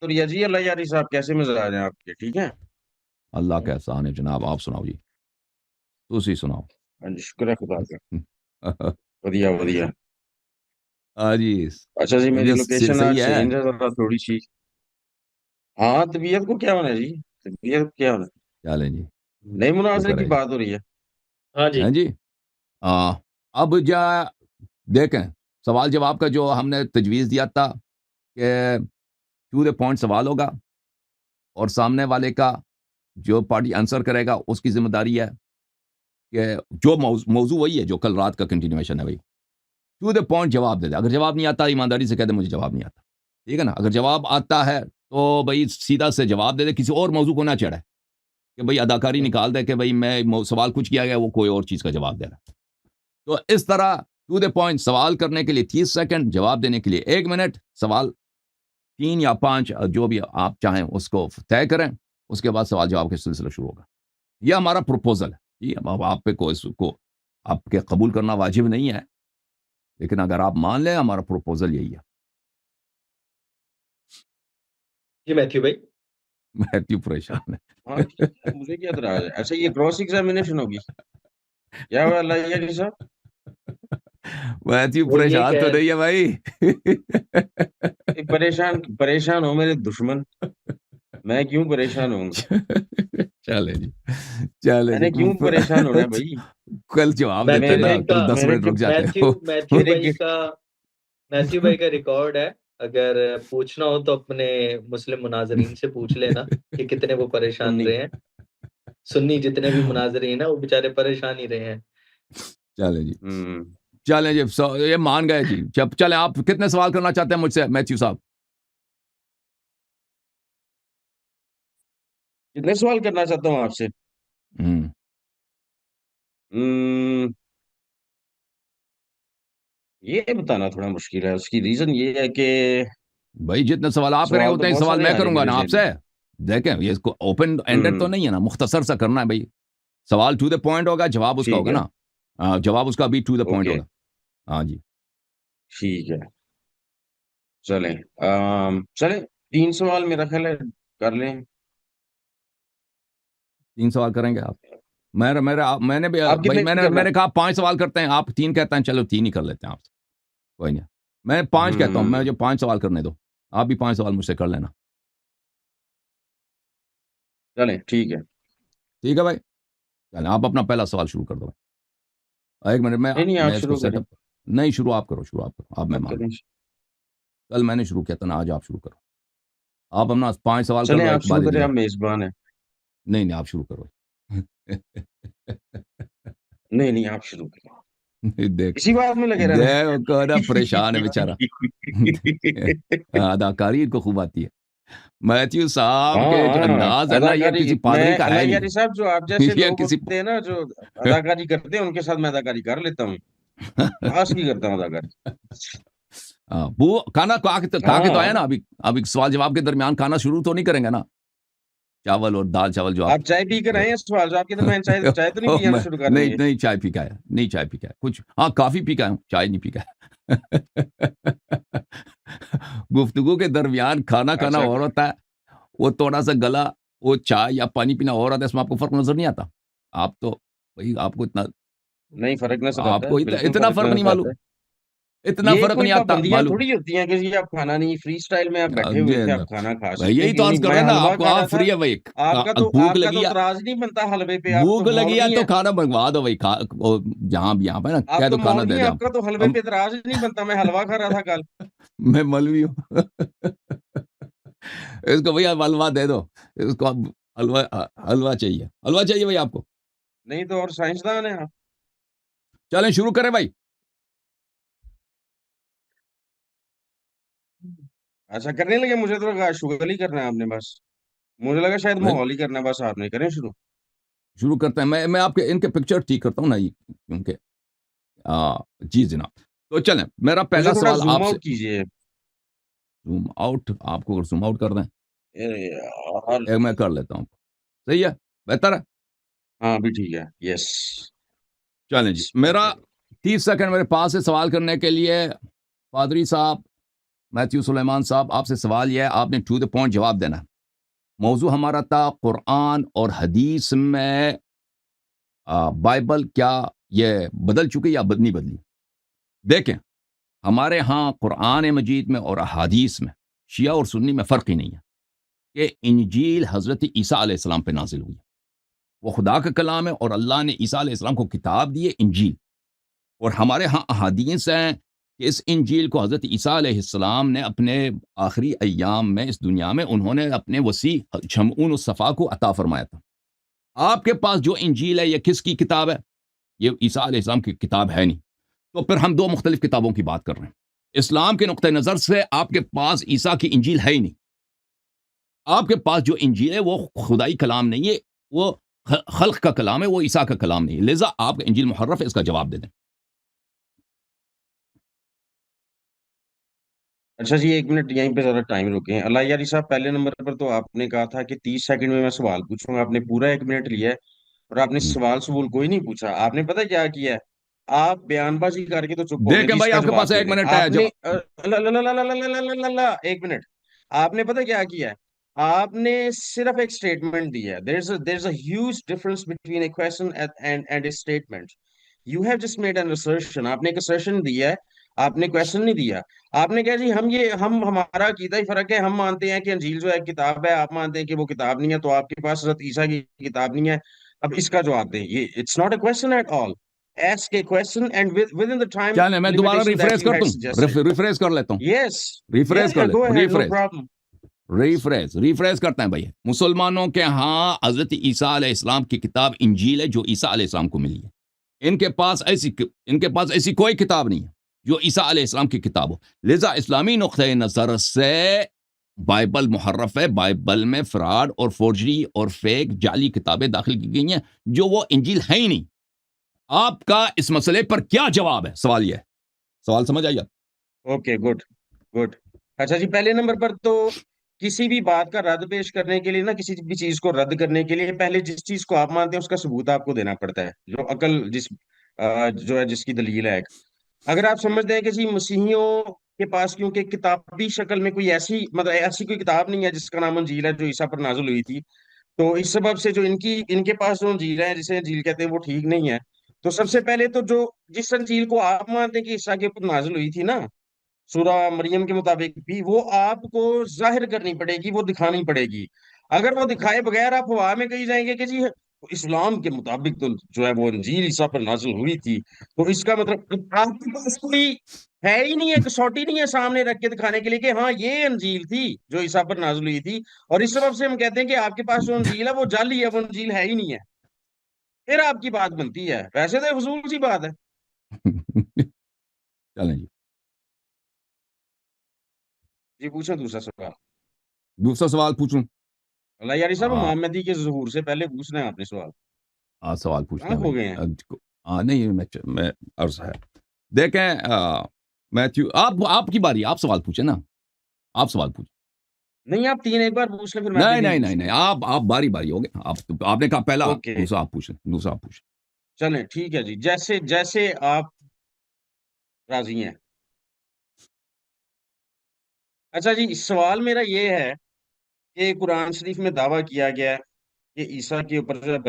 तो रिया जी, अल्लाह यारी साहब, कैसे मिजाज हैं आपके? ठीक है। अल्लाह का एहसान है जनाब। आप सुनाओ जी, तुसी सुनाओ। हाँ जी, शुक्र है खुदा का। बढ़िया बढ़िया। हाँ जी। अच्छा जी, मेरी तबीयत लोकेशन सही आज है। चेंज है जरा थोड़ी सी। हाँ, तबीयत को क्या होना है जी? तबीयत को क्या होना क्या लें जी, है? नई मुनाजरे शुक्र की है जी। बात हो रही है। हाँ जी। हैं जी। आ, अब जा देखें, सवाल जवाब का जो हमने तजवीज़ दिया था कि टू द पॉइंट सवाल होगा और सामने वाले का जो पार्टी आंसर करेगा उसकी जिम्मेदारी है कि जो मौजू वही है जो कल रात का कंटिन्यूएशन है भाई। टू द पॉइंट जवाब दे दे। अगर जवाब नहीं आता ईमानदारी से कह दे मुझे जवाब नहीं आता। ठीक है ना। अगर जवाब आता है तो भाई सीधा से जवाब दे दे, किसी और मौजू को ना चढ़े कि भाई अदाकारी निकाल दे कि भाई मैं सवाल कुछ किया गया वो कोई और चीज़ का जवाब दे रहा है। तो इस तरह टू द पॉइंट सवाल करने के लिए 30 सेकंड, जवाब देने के लिए 1 मिनट, सवाल 3 या 5 जो भी आप चाहें उसको तय करें। उसके बाद सवाल जवाब का सिलसिला शुरू होगा। यह हमारा प्रपोजल है जी। अब आप पे कोई इसको आपके कबूल करना वाजिब नहीं है, लेकिन अगर आप मान लें हमारा प्रपोजल यही है। जी मैथ्यू भाई। मैथ्यू परेशान हाँ ठीक है। है, मुझे क्या एतराज है? अच्छा, ये क्रॉस एग्जामिनेशन होगी? क्या हुआ अल्लाह यारी साहब? मैथ्यू वो ये परेशान तो कह नहीं है भाई। ये परेशान परेशान हो मेरे दुश्मन। मैं क्यों परेशान होऊंगा? चले जी, चले जी। मैंने क्यों परेशान होना है भाई? कल जवाब देते मैथ्यू ना, भाई मेरे का कल 10 मेरे मिनट रुक गिफ्ट जाते मैथ्यू हो। मैथ्यू मेरे भाई गिफ्ट का मैथ्यू भाई का रिकॉर्ड है। अगर पूछना हो तो अपने मुस्लिम मुनाजरीन से पूछ लेना कि कितने वो परेशान सुन्नी। रहे हैं। सुन्नी जितने भी मुनाजरीन हैं वो बेचारे परेशान ही रहे हैं। चले जी, हम्म। चले जी। ये मान गए जी। जब चले, आप कितने सवाल करना चाहते हैं मुझसे मैथ्यू साहब? कितने सवाल करना चाहता हूँ आपसे? हम्म। हम्म, ये बताना थोड़ा मुश्किल है। उसकी रीजन ये है कि भाई जितने सवाल आप करेंगे सवाल तो उतने ही बहुत सवाल सारे मैं आ रहे हैं करूंगा मेरे ना जहन में। आपसे। देखें, ये इसको ओपन एंडेड तो हम्म। नहीं है ना, मुख्तसर सा करना है भाई। सवाल टू द पॉइंट होगा, जवाब उसका ठीक होगा है। ना। जवाब उसका भी टू द पॉइंट ओके। होगा। हाँ जी। ठीक है। चलें। चलें, 3 सवाल मेरा ख्याल है कर लें। 3 सवाल करेंगे आप? मैंने भी आप भाई कितने मैंने करना है? मैंने कहा 5 सवाल करते हैं, आप 3 कहते हैं, चलो 3 ही कर लेते हैं आपसे। कोई नहीं। मैं 5 कहता हूँ, मैं हम्म। जो 5 सवाल करने दो। आप भी 5 सवाल मुझसे कर लेना। चलें, ठीक है। ठीक है भाई। चलें, आप अपना पहला सवाल शुरू कर दो। 1 मिनट में नहीं नहीं, आप मैं इसको शुरू करें। सेटअप। नहीं, शुरू आप करो, शुरू आप करो। आप आप मेहमान हो। करें। कल मैंने शुरू किया था ना, आज आप शुरू करो। आप अपना 5 सवाल कर चलें, लो आप एक शुरू बारी करें, आप दिया। मेजबान हैं। नहीं नहीं, आप शुरू करो। नहीं नहीं, आप शुरू करें। देख, इसी बात में लगे रहना देखो ना, परेशान है बेचारा। है। अदाकारी इनको खूब आती है। मैथ्यू साहब के जो हाँ हाँ, अंदाज है ना, ये अदाकारी। किसी मैं पादरी का है अल्लाह नहीं। यारी साहब, जो आप जैसे ये लोग किसी होते हैं ना, जो अदाकारी करते हैं, उनके साथ मैं अदाकारी कर लेता हूँ। क्लास की करता हूँ अदाकारी। वो खाना खा के तो आया ना हाँ। अभी। अभी सवाल जवाब के दरमियान खाना शुरू तो नहीं करेंगे ना? चावल और दाल चावल जो आप आप चाय पी कर आए हैं? सवाल जवाब के दरमियान चाय चाय तो नहीं पियाना मैं शुरू कर नहीं देंगे? नहीं चाय पी का है, नहीं चाय पी का है कुछ। हाँ, काफी पी का हूँ, चाय नहीं पी का है। गुफ्तगू के दरमियान खाना खाना अच्छा। और होता है, वो थोड़ा सा गला, वो चाय या पानी पीना और आता है। इसमें आपको फर्क नजर नहीं आता? आप तो भाई, आपको इतना, नहीं, फर्क नजर आता है, आपको बिल्कुल इतना फर्क फर्क नहीं नजर आता मालूम, है। इतना ये फर्क कोई नहीं आता पाबंदियां मालूम। थोड़ी होती हैं कि जी आप खाना नहीं, फ्री स्टाइल में आप बैठे हुए जी थे, आप ना। खाना खा भाई सकते हैं, यही तो क्यों आज नहीं? कर मैं रहे हैं ना, हलवा आपको खा आप रहा था। फ्री है भाई। भूख आपका लगी तो है, आपका तो इतराज नहीं बनता हलवे पे, आप तो भूख लगी है मौलवी तो हैं। खाना मंगवा दो भाई। जहां भी यहाँ पे ना आप कह तो दो खाना मौलवी दे हैं, दे आपका आपको। तो हलवे पे हम इतराज नहीं बनता। मैं हलवा खा रहा था कल। मैं मौलवी हूँ। इसको भैया हलवा दे दो। इसको अब हलवा, हलवा चाहिए, हलवा चाहिए भाई आपको। नहीं तो और साइंसदान है आप। चलें शुरू करें भाई। अच्छा, करने लगे? मुझे तो लगा शुगर ही करना है आपने बस। मुझे लगा शायद भाई माहौल ही करना है बस, आपने करें शुरू। शुरू करते हैं। मैं आपके इनके पिक्चर ठीक करता हूँ ना ये, क्योंकि जी जनाब। तो चलें, मेरा मुझे पहला थोड़ा सवाल जूम आपसे। आउट कीजिए। जूम आउट आपको अगर जूम आउट कर दें, यार। मैं कर लेता हूँ। सही है, बेहतर है। हाँ, अभी ठीक है। यस। चलें जी, मेरा 30 सेकंड मेरे पास है सवाल करने के लिए। पादरी साहब, मैथ्यू सुलेमान साहब, आपसे सवाल यह है, आपने टू द पॉइंट जवाब देना है। मौजू हमारा था कुरान और हदीस में बाइबल क्या ये बदल चुकी या नहीं बदली। देखें, हमारे यहाँ कुरान मजीद में और अहादीस में शिया और सुन्नी में फ़र्क ही नहीं है कि इंजील हज़रत ईसा अलैहिस्सलाम पे नाजिल हुई है। वो खुदा का कलाम है और अल्लाह ने ईसा अलैहिस्सलाम को किताब दी है इंजील। और हमारे यहाँ अहादीस हैं कि इस इंजील को हज़रत ईसा अलैहिस्सलाम ने अपने आखिरी अय्याम में इस दुनिया में उन्होंने अपने वसी शमऊन सफ़ा को अता फरमाया था। आपके पास जो इंजील है ये किसकी किताब है? ये ईसा अलैहिस्सलाम की किताब है नहीं। तो फिर हम दो मुख्तलिफ किताबों की बात कर रहे हैं। इस्लाम के नुक्ते नज़र से आपके पास ईसा की इंजील है ही नहीं। आपके पास जो इंजील है वो खुदाई कलाम नहीं है, वो खल्क का कलाम है, वो ईसा का कलाम नहीं है। लिहाजा आपका इंजील मुहर्रफ है, इसका जवाब दे दें। अच्छा जी, 1 मिनट यहीं पे जरा टाइम रुके हैं। अल्लाह यारी साहब, पहले नंबर पर तो आपने कहा था कि 30 सेकंड में मैं सवाल पूछूंगा। आपने पूरा 1 मिनट लिया है और आपने हम्म। सवाल सबूल कोई नहीं पूछा। आपने पता क्या किया है? आप बयानबाजी करके तो चुप हो गए देखें जी, भाई, इसका आपके जवाब पास दे एक दें मिनट है आपने। जवाब। 1 मिनट। आपने पता क्या किया है? आपने सिर्फ एक स्टेटमेंट दिया है। There is a huge difference between a question and a statement. You have just made an assertion. आपने एक असर्शन दिया है, आपने क्वेश्चन नहीं दिया। आपने कहा जी हम हमारा अकीदा ही फर्क है, हम मानते हैं कि अंजील जो है किताब है, आप मानते हैं कि वो किताब नहीं है, तो आपके पास हज़रत ईसा की किताब नहीं है। अब इसका जवाब दें। ये it's not a question at all. Ask a question and within the time क्या नहीं, मैं दोबारा लिमिटेशन दैट रिफ्रेश यू कर हैड दूं? सजेस्टेड। रिफ्रेश कर लेता हूं। यस, रिफ्रेश कर गो लेता हूं। Ahead, no refresh problem. Refresh करते हैं भाई। मुसलमानों के यहाँ हजरत ईसा अलैहिस्सलाम की किताब इंजील है जो ईसा अलैहिस्सलाम को मिली है। इनके पास ऐसी कोई किताब नहीं है जो ईसा अलैहिस्सलाम की किताब हो। लिहाजा इस्लामी नुक्ते नजर से बाइबल मुहर्रफ है। बाइबल में फ्रॉड और फोर्जरी और फेक जाली किताबें दाखिल की गई हैं जो वो इंजील है ही नहीं। आपका इस मसले पर क्या जवाब है? सवाल यह है। सवाल समझ आइए। Okay, good good. अच्छा जी, पहले नंबर पर तो किसी भी बात का रद्द पेश करने के लिए ना, किसी भी चीज को रद्द करने के लिए पहले जिस चीज को आप मानते हैं उसका सबूत आपको देना पड़ता है। जो अकल जो है, जिसकी दलील है। अगर आप समझते हैं कि जी मसीहियों के पास क्योंकि किताबी शक्ल में कोई ऐसी मतलब ऐसी कोई किताब नहीं है जिसका नाम अंजील है जो ईसा पर नाजुल हुई थी, तो इस सबब से जो इनके पास जो अंजील है, जिसे अंजील कहते हैं, वो ठीक नहीं है। तो सबसे पहले तो जो जिस अंजील को आप मानते हैं कि ईसा के ऊपर नाजिल हुई थी ना, सूरा मरियम के मुताबिक भी, वो आपको जाहिर करनी पड़ेगी, वो दिखानी पड़ेगी। अगर वो दिखाए बगैर आप हवा में कही जाएंगे कि जी इस्लाम के मुताबिक तो जो है वो अंजील ईसा पर नाजिल हुई थी, तो इसका मतलब आपके पास कोई है ही नहीं है, कसौटी नहीं है सामने रख के दिखाने के लिए कि हाँ ये अंजील थी जो ईसा पर नाजिल हुई थी। और इस सबब से हम कहते हैं कि आपके पास जो अंजील है वो जाली है, वो अंजील है ही नहीं है। फिर आपकी बात बनती है। वैसे तो ये फजूल सी बात है। चलें जी, जी पूछो दूसरा सवाल। दूसरा सवाल पूछूं? अल्लाह यारी साहब, हाँ, मोहम्मदी के ज़हूर से पहले पूछना है आपने सवाल। सवाल पूछते कहाँ हैं खो भाई। गए हैं? नहीं, मैं अर्ज है। देखें, मैथ्यू, आपकी बारी, आप सवाल पूछे ना। आप सवाल पूछे। नहीं, आप 3 एक बार पूछ लें, फिर मैं नहीं अगली नहीं नहीं नहीं, पूछूंगा। आप बारी बारी हो गए। आपने कहा पहला, ओके, दूसरा आप पूछे, दूसरा आप पूछे। चलें ठीक है जी, जैसे जैसे आप राजी हैं। अच्छा जी, सवाल मेरा ये है कि कुरान शरीफ में दावा किया गया है कि ईसा के ऊपर जो है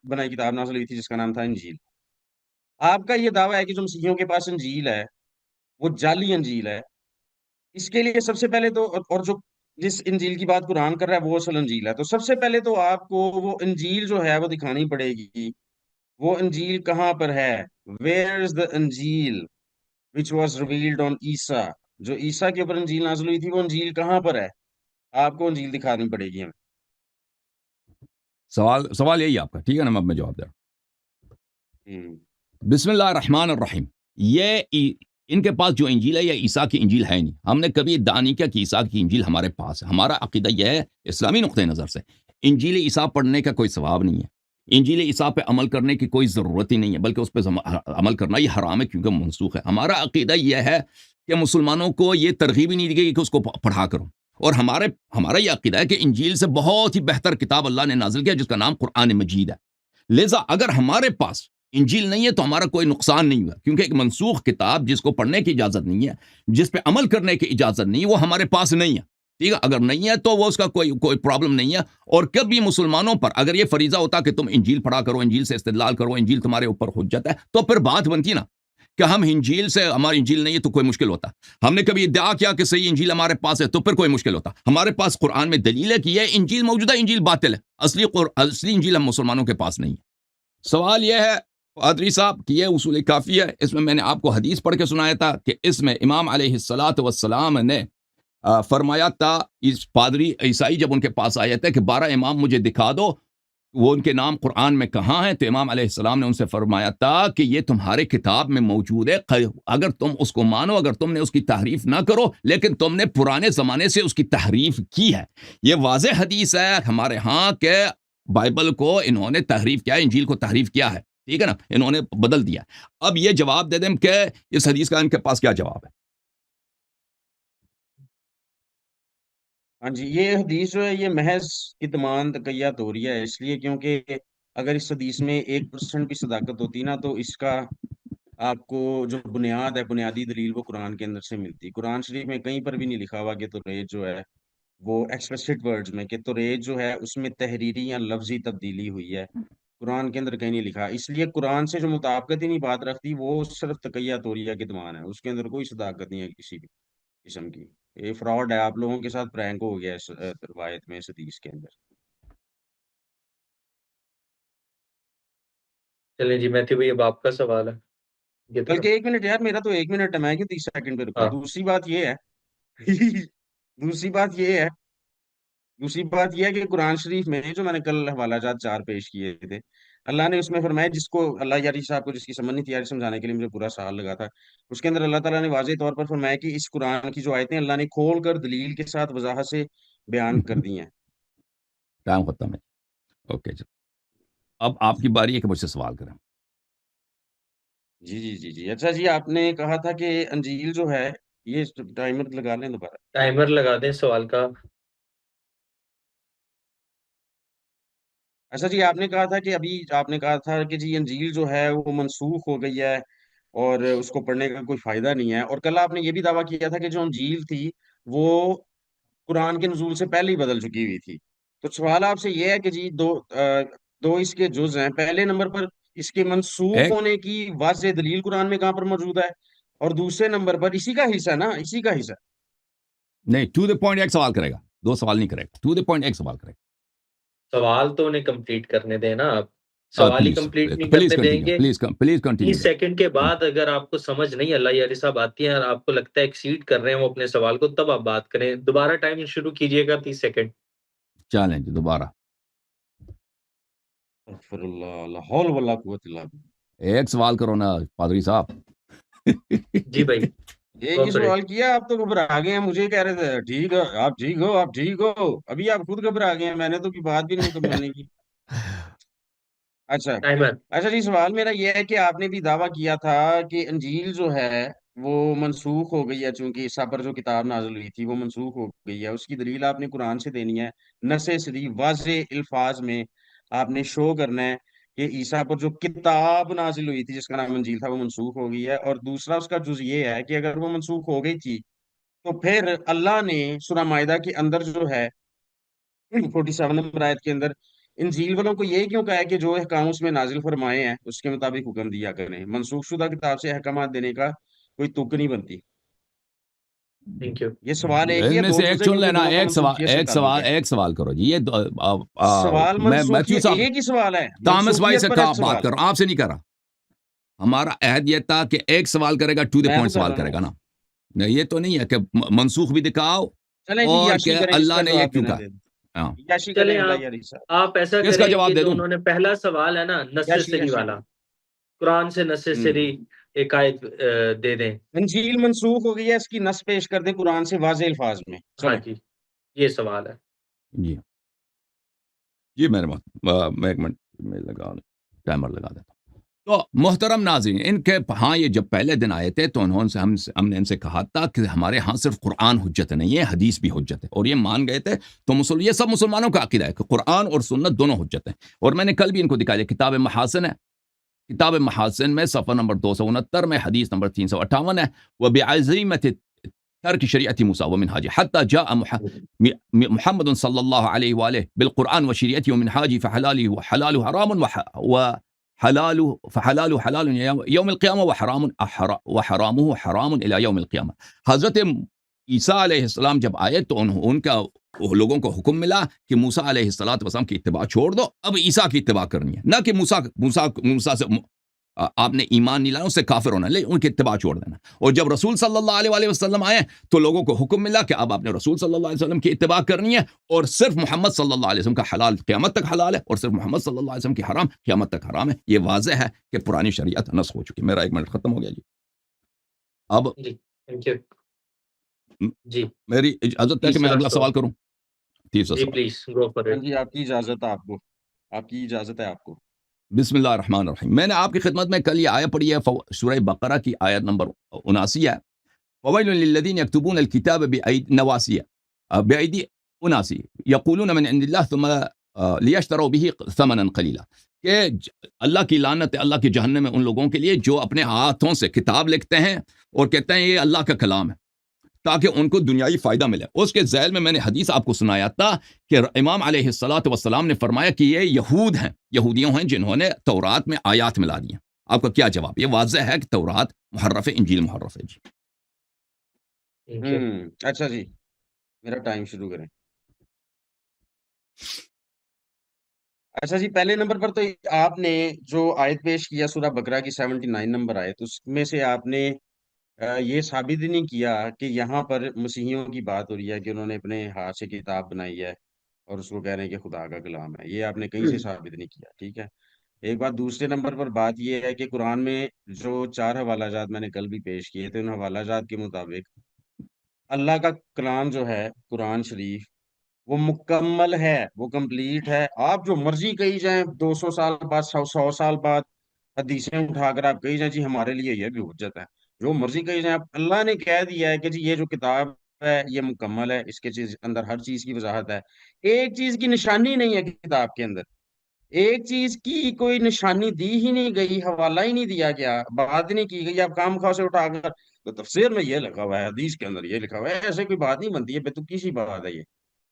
बनाई किताब नाज़िल हुई थी जिसका नाम था इंजील। आपका ये दावा है कि जो मसीहियों के पास इंजील है वो जाली अंजील है। इसके लिए सबसे पहले तो और जो जिस इंजील की बात कुरान कर रहा है वो असल इंजील है, तो सबसे पहले तो आपको वो इंजील जो है वो दिखानी पड़ेगी। वो इंजील कहाँ पर है? वेयर इज द इंजील विच वॉज रिवील्ड ऑन ईसा? जो ईसा के ऊपर इंजील नाज़िल हुई थी वो इंजील कहाँ पर है? आपको इंजील दिखानी पड़ेगी हमें। सवाल सवाल यही है आपका, ठीक है ना? मैं जवाब दे रहा हम्म। हूं। बिस्मिल्लाह रहमान रहीम। इनके पास जो इंजील है, यह ईसा की इंजील है नहीं। हमने कभी इद्दा नहीं किया कि ईसा की इंजील हमारे पास है। हमारा अकीदा यह है, इस्लामी नुक्ते नज़र से इंजील ईसा पढ़ने का कोई सवाब नहीं है। इंजील ईसा पे अमल करने की कोई ज़रूरत ही नहीं है, बल्कि उस पर अमल करना ही हराम है क्योंकि मनसूख है। हमारा अकीदा यह है कि मुसलमानों को ये तरगीब ही नहीं दी गई कि उसको पढ़ा करो। और हमारा यह अकीदा है कि इंजील से बहुत ही बेहतर किताब अल्लाह ने नाजिल किया जिसका नाम कुरान मजीद है। लिहाजा अगर हमारे पास इंजील नहीं है तो हमारा कोई नुकसान नहीं हुआ, क्योंकि एक मनसूख किताब जिसको पढ़ने की इजाज़त नहीं है, जिस पे अमल करने की इजाज़त नहीं है, वो हमारे पास नहीं है। ठीक है, अगर नहीं है तो वो उसका कोई प्रॉब्लम नहीं है। और कभी मुसलमानों पर अगर ये फरीज़ा होता कि तुम इंजील पढ़ा करो, इंजील से इस्तेदलाल करो, इंजील तुम्हारे ऊपर हुज्जत है, तो फिर बात बनती ना कि हम इंजील से, हमारी इंजील नहीं है तो कोई मुश्किल होता। हमने कभी इद्दा किया कि सही इंजील हमारे पास है तो फिर कोई मुश्किल होता। हमारे पास कुरान में दलील है कि यह इंजील मौजूदा इंजील बातिल है, असली इंजील हम मुसलमानों के पास नहीं है। सवाल यह है पादरी साहब कि यह उसूल काफ़ी है। इसमें मैंने आपको हदीस पढ़ के सुनाया था कि इसमें इमाम अलैहिस्सलातु वस्सलाम ने फरमाया था, इस पादरी ईसाई जब उनके पास आए थे कि 12 इमाम मुझे दिखा दो, वो उनके नाम कुरान में कहाँ हैं, तो इमाम अलैहिस्सलाम ने उनसे फरमाया था कि ये तुम्हारे किताब में मौजूद है, अगर तुम उसको मानो, अगर तुमने उसकी तहरीफ ना करो, लेकिन तुमने पुराने ज़माने से उसकी तहरीफ की है। ये वाज़ेह हदीस है हमारे यहाँ के बाइबल को इन्होंने तहरीफ किया है, इंजील को तहरीफ किया है, ठीक है ना, इन्होंने बदल दिया। अब ये जवाब दे दें कि इस हदीस का इनके पास क्या जवाब है? हाँ जी, ये हदीस जो है ये महज कितमान तकैया तोरिया है, इसलिए क्योंकि अगर इस हदीस में 1% भी सदाकत होती ना तो इसका आपको जो बुनियाद है, बुनियादी दलील वो कुरान के अंदर से मिलती। कुरान शरीफ में कहीं पर भी नहीं लिखा हुआ कि तुरेज जो है वो एक्सप्लिसिट वर्ड्स में कि तुरेज जो है उसमें तहरीरी या लफ्जी तब्दीली हुई है, कुरान के अंदर कहीं नहीं लिखा। इसलिए कुरान से जो मुताबिकत ही नहीं बात रखती वो सिर्फ तकैया तोरिया कितमान है, उसके अंदर कोई सदाकत नहीं है किसी भी किस्म की। ये फ्रॉड है, आप लोगों के साथ प्रैंक हो गया इस रिवायत में, इस हदीस के अंदर। चलें जी मैथ्यू भाई, अब आपका सवाल है ये बल्कि तरफ। 1 मिनट यार, मेरा तो 1 मिनट है, मैं क्यों 30 सेकंड पे रुका? हाँ, दूसरी बात ये है दूसरी बात ये है दूसरी बात यह है कि कुरान शरीफ में जो मैंने कल हवाला जात 4 पेश किए थे, अल्लाह ने उसमें फरमाया, जिसको अल्लाह यारी साहब को जिसकी समझ नहीं थी यार समझाने के लिए मुझे पूरा साल लगा था, उसके अंदर अल्लाह ताला ने वाज़ेह तौर पर फरमाया कि इस कुरान की जो आयतें अल्लाह ने खोल कर दलील के साथ वजाहत से बयान कर दी हैं। टाइम खत्म है। ओके जी, अब आपकी बारी है कि मुझसे सवाल करें। जी जी जी जी, अच्छा जी, आपने कहा था कि अंजील जो है, ये टाइमर लगा लें दोबारा। टाइमर लगा दें सवाल का। अच्छा जी, आपने कहा था कि अभी आपने कहा था कि जी अंजील जो है वो मनसूख हो गई है और उसको पढ़ने का कोई फायदा नहीं है, और कल आपने ये भी दावा किया था कि जो अंजील थी वो कुरान के नुज़ूल से पहले ही बदल चुकी हुई थी। तो सवाल आपसे ये है कि जी दो इसके जुज हैं। पहले नंबर पर इसके मनसूख एक होने की वाज़ेह दलील कुरान में कहाँ पर मौजूद है, और दूसरे नंबर पर इसी का हिस्सा ना, इसी का हिस्सा। नहीं, टू द पॉइंट एक सवाल करेगा, दो सवाल नहीं करेगा, टू द पॉइंट एक सवाल करेगा। सवाल तो उन्हें कंप्लीट करने दें ना आप। सवाल ही प्लीज कंप्लीट नहीं प्लीज करने कंटिन्यू, देंगे। प्लीज कंटिन्यू 30 सेकंड के बाद अगर आपको समझ नहीं अल्लाह यारी साहब आती है और आपको लगता है एक्सीड कर रहे हैं वो अपने सवाल को, तब आप बात करें। दोबारा टाइम शुरू कीजिएगा 30 सेकंड। चैलेंज दोबारा। अस्तगफिरुल्लाह, ला हौल वला कुव्वत इल्ला बिल्लाह। एक सवाल करो ना पादरी साहब। जी भाई, एक गो ही फॉर इट। सवाल किया, आप तो घबरा गए हैं, मुझे कह रहे थे ठीक है आप ठीक हो, आप ठीक हो, अभी आप खुद घबरा गए हैं, मैंने तो की बात भी नहीं कभी मानी की। अच्छा। टाइमर। अच्छा जी, सवाल मेरा ये है कि आपने भी दावा किया था कि अंजील जो है वो मनसूख हो गई है, चूंकि ईसा पर जो किताब नाज़िल हुई थी वो मनसूख हो गई है। उसकी दलील आपने कुरान से देनी है, नसे शरीफ वाज़े अल्फाज में आपने शो करना है कि ईसा पर जो किताब नाज़िल हुई थी जिसका नाम अंजील था वो मनसूख हो गई है। और दूसरा उसका जुज ये है कि अगर वो मनसूख हो गई थी तो फिर अल्लाह ने सूरह माइदा के अंदर जो है 47 नंबर आयत के अंदर इंजील वालों को ये क्यों कहा है कि जो अहकाम उसमें नाजिल फरमाए हैं उसके मुताबिक हुक्म दिया करें? मनसूख शुदा किताब से अहकामात देने का कोई तुक नहीं बनती। Thank you. ये सवाल एक ही है, इनमें दो से एक जुज है चुन क्योंकि लेना, दोनों का एक सवाल, मनसूखियत से एक ताल्लुक सवाल, है। एक सवाल करो जी। ये सवाल मैं मैथ्यू मनसूखियत, साहब, एक ही सवाल है, तामस भाई मनसूखियत से पर एक बात सवाल। कर रहा हूं, आपसे नहीं कर रहा। हमारा अहद ये था कि एक सवाल करेगा, टू द मैं तो पॉइंट कर सवाल रहा हूँ करेगा ना। ना। नहीं, ये तो नहीं है कि मनसूख भी दिखाओ चलें जी, और कि याशी करें, अल्लाह जिसका ने ये जवाब क्यों देना कहा। दे दो। हाँ, याशी करें चलें अल्लाह आप यारी साहब। आप ऐसा किसका करें जवाब कि दे जो दूं? उन्होंने पहला सवाल है ना याशी नेसेसरी याशी। वाला, कुरान से नेसेसरी हम्म। एक आयत दे दें। अंजील मनसूख हो गई है, इसकी नस पेश कर दें कुरान से वाज़े अल्फाज में, हाँ चलें। जी, ये सवाल है। जी जी, मेरे मत मैं 1 मिनट में लगा, टाइमर लगा देता हूं। तो मोहतरम नाज़रीन, इनके हाँ ये जब पहले दिन आए थे तो उन्होंने हमने इनसे कहा था कि हमारे यहाँ सिर्फ कुरान हुज्जत नहीं है, हदीस भी हुज्जत है, और ये मान गए थे। तो ये सब मुसलमानों का अकीदा है कि कुरान और सुन्नत दोनों हुज्जत हैं। और मैंने कल भी इनको दिखाया, किताब महासन है, किताब महासिन में सफ़ा नंबर 269 में हदीस नंबर 358 है, व बिअज़ीमत तर्क शरीअत मूसा व मिनहाज हत्ता जाअ मुहम्मद सल्लल्लाहु अलैहि व आलिहि बिलकुरआन व शरीअत व मिनहाज फहलालु व हलालु हराम व हलालु फहलालु हलाल यौम क़ियामा व हरामुहु हराम इला यौम क़ियामा। हज़रत ईसा अलैहिस्सलाम जब आए तो उनका लोगों को हुक्म मिला कि मूसा अलैहिस्सलातु वस्सलाम की इत्तिबा छोड़ दो, अब ईसा की इत्तिबा करनी है, ना कि मूसा से आपने ईमान नहीं लाना, उससे काफिर होना, ले उनकी इत्तिबा छोड़ देना। और जब रसूल सल्लल्लाहु अलैहि वसल्लम आए तो लोगों को हुक्म मिला कि अब आपने रसूल सल्लल्लाहु अलैहि वसल्लम की इत्तिबा करनी है, और सिर्फ मोहम्मद सल्लल्लाहु अलैहि वसल्लम का हलाल क़यामत तक हलाल है और सिर्फ मोहम्मद सल्लल्लाहु अलैहि वसल्लम की हराम क़यामत तक हराम है। ये वाज़ेह है कि पुरानी शरीयत नस्ख़ हो चुकी है। मेरा 1 मिनट खत्म हो गया जी। अब जी, थैंक यू। जी, मेरी इजाज़त है कि मैं तीसरा अगला सवाल। सवाल करूँ? तीसरा जी, सवाल। प्लीज़ गो फॉर हाँ इट। जी, आपकी इजाजत है आपको, आपकी इजाजत है आपको। बिस्मिल्लाहिर्रहमानिर्रहीम। मैंने आपकी खिदमत में कल ये आयत पढ़ी है, सूरह बकरा की आयत नंबर 79 है। फ़वैलुन लिल्लज़ीना यक्तुबूनल किताब बिअयदी उनासी यक़ूलून मिन इंदिल्लाह थुम्मा लियश्तरू बिही समनन क़लीला। कि अल्लाह की लानत है, अल्लाह की जहन्नम है उन लोगों के लिए जो अपने हाथों से किताब लिखते हैं और कहते हैं ये अल्लाह का कलाम है, ताकि उनको दुनियावी फ़ायदा मिले। उसके ज़ैल में मैंने हदीस आपको सुनाया था कि इमाम अलैहिस्सलातु वस्सलाम ने फरमाया कि ये यहूद हैं, यहूदियों हैं जिन्होंने तौरात में आयात मिला दी हैं। आपका क्या जवाब? ये वाज़ेह है कि तौरात मुहर्रफ है, इंजील मुहर्रफ है जी। Thank you. अच्छा जी, मेरा टाइम शुरू करें। अच्छा जी, पहले नंबर पर तो आपने जो आयत पेश किया सूरह बकरा की 79 नंबर आयत, उसमें से आपने ये साबित ही नहीं किया कि यहाँ पर मसीहियों की बात हो रही है कि उन्होंने अपने हाथ से किताब बनाई है और उसको कह रहे हैं कि खुदा का कलाम है। ये आपने कहीं से साबित नहीं किया, ठीक है। एक बात, दूसरे नंबर पर बात ये है कि कुरान में जो 4 हवालाजात मैंने कल भी पेश किए थे, उन हवालाजात के मुताबिक अल्लाह का कलाम जो है कुरान शरीफ, वो मुकम्मल है, वो कंप्लीट है। आप जो मर्जी कही जाएं, 200 साल बाद, 100 साल बाद हदीसें उठाकर आप कही जाएं जी हमारे लिए ये भी हुज्जत है, जो मर्जी कही जाए। आप अल्लाह ने कह दिया है कि जी ये जो किताब है ये मुकम्मल है, इसके चीज अंदर हर चीज की वजाहत है। एक चीज की निशानी नहीं है किताब के अंदर, एक चीज की कोई निशानी दी ही नहीं गई, हवाला ही नहीं दिया गया, बात ही नहीं की गई। आप काम खा से उठाकर तो तफसीर में ये लिखा हुआ है, हदीस के अंदर ये लिखा हुआ है, ऐसे कोई बात नहीं बनती है, बेतुकी सी बात है ये।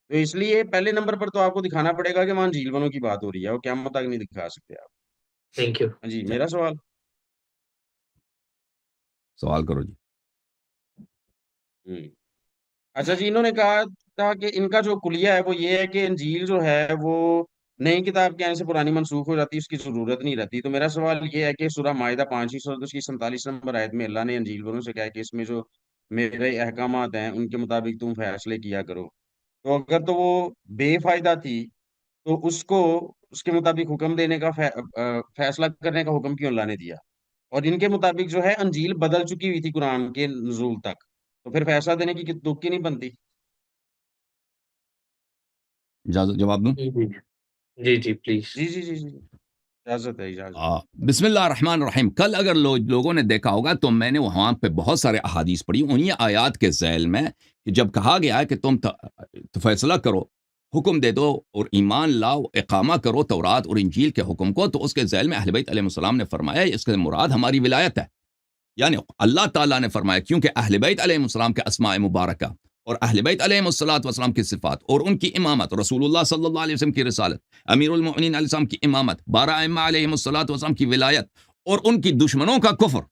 तो इसलिए पहले नंबर पर तो आपको दिखाना पड़ेगा कि वहां झील बनों की बात हो रही है, और क़यामत तक नहीं दिखा सकते आप। Thank you. हाँ जी, मेरा सवाल। सवाल करो जी। हम्म अच्छा जी, इन्होंने कहा था कि इनका जो कुलिया है वो ये है कि इंजील जो है वो नई किताब के आने से पुरानी मनसूख हो जाती है, उसकी जरूरत नहीं रहती। तो मेरा सवाल ये है कि सूरह माइदा 5वीं सूरत उसकी 47 नंबर आयत में अल्लाह ने इंजील वालों से कहा है कि इसमें जो मेरे अहकामात हैं उनके मुताबिक तुम फैसले किया करो। तो अगर तो वो बेफायदा थी, तो उसको उसके मुताबिक हुक्म देने का फैसला करने का हुक्म क्यों अल्लाह ने दिया? और इनके मुताबिक जो है अंजील बदल चुकी हुई थी कुरान के नुज़ूल तक, तो फिर फैसला देने की तुक ही नहीं बनती। इजाज़त जवाब दूँ? जी, जी, जी, प्लीज़। जी जी जी जी, इजाजत है, इजाजत। बिस्मिल्लाहिर्रहमानिर्रहीम। कल अगर लोगों ने देखा होगा तो मैंने वहाँ पे बहुत सारे अहादीस पढ़ी उन्हीं आयात के ज़ैल में कि जब कहा गया है कि तुम तो फैसला करो, हुक्म दे दो और ईमान लाओ, इकामा करो तौरात और इंजील के हुक्म को, तो उसके ज़ैल में अहले बैत अलैहिस्सलाम ने फरमाया इसके मुराद हमारी विलायत है। यानी अल्लाह ताला ने फरमाया क्योंकि अहले बैत अलैहिस्सलाम के अस्माए मुबारका और अहले बैत अलैहिस्सलातु वस्सलाम की सिफ़ात और उनकी इमामत, रसूलुल्लाह सल्लल्लाहु अलैहि वसल्लम की रिसालत, अमीरुल मोमिनीन अलैहिस्सलाम की इमामत, 12 अइम्मा अलैहिमुस्सलातु वस्सलाम की विलायत और उनकी दुश्मनों का कुफ्र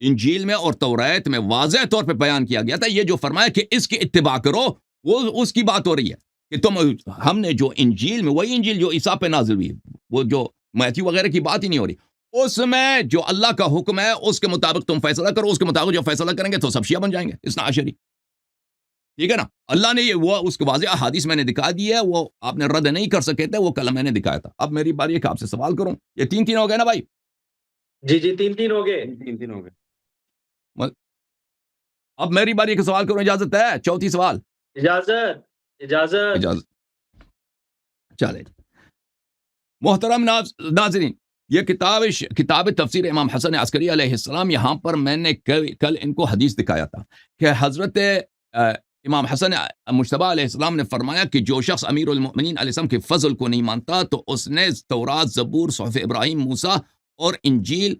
इंजील में और तौरात में वाज़ेह तौर पे बयान किया गया था। ये जो फरमाया कि इसकी इत्तिबा करो, वो उसकी बात हो रही है कि तुम हमने जो इंजील में, वही इंजील जो ईसा पे नाज़िल हुई, वो जो मैथ्यू वगैरह की बात ही नहीं हो रही, उसमें जो अल्लाह का हुक्म है उसके मुताबिक तुम फैसला करो, उसके मुताबिक जो फैसला करेंगे तो सब शिया बन जाएंगे, इस्ना आशरी। ठीक है ना? अल्लाह ने ये वो उसके वाज़ेह अहादीस मैंने दिखा दी है, वो आपने रद्द नहीं कर सके थे, वो कल मैंने दिखाया था। अब मेरी बारी है कि आपसे सवाल करूं। ये 3-3 हो गए ना भाई? जी, जी, 3-3 हो गए। 3-3 हो गए। म अब मेरी बारी है कि सवाल करूं, इजाज़त है? चौथी सवाल। इजाज़त, इजाज़त। इजाज़त। चले। मोहतरम नाज़रीन, ये किताब तफसीर इमाम हसन अस्करी अलैहिस्सलाम, यहाँ पर मैंने कल इनको हदीस दिखाया था कि हज़रत इमाम हसन मुज्तबा अलैहिस्सलाम ने फरमाया कि जो शख्स अमीरुल मोमिनीन अलैहिस्सलाम के फ़ज़ल को नहीं मानता तो उसने तौरात, ज़बूर, सुहफ़ इब्राहीम, मूसा और इंजील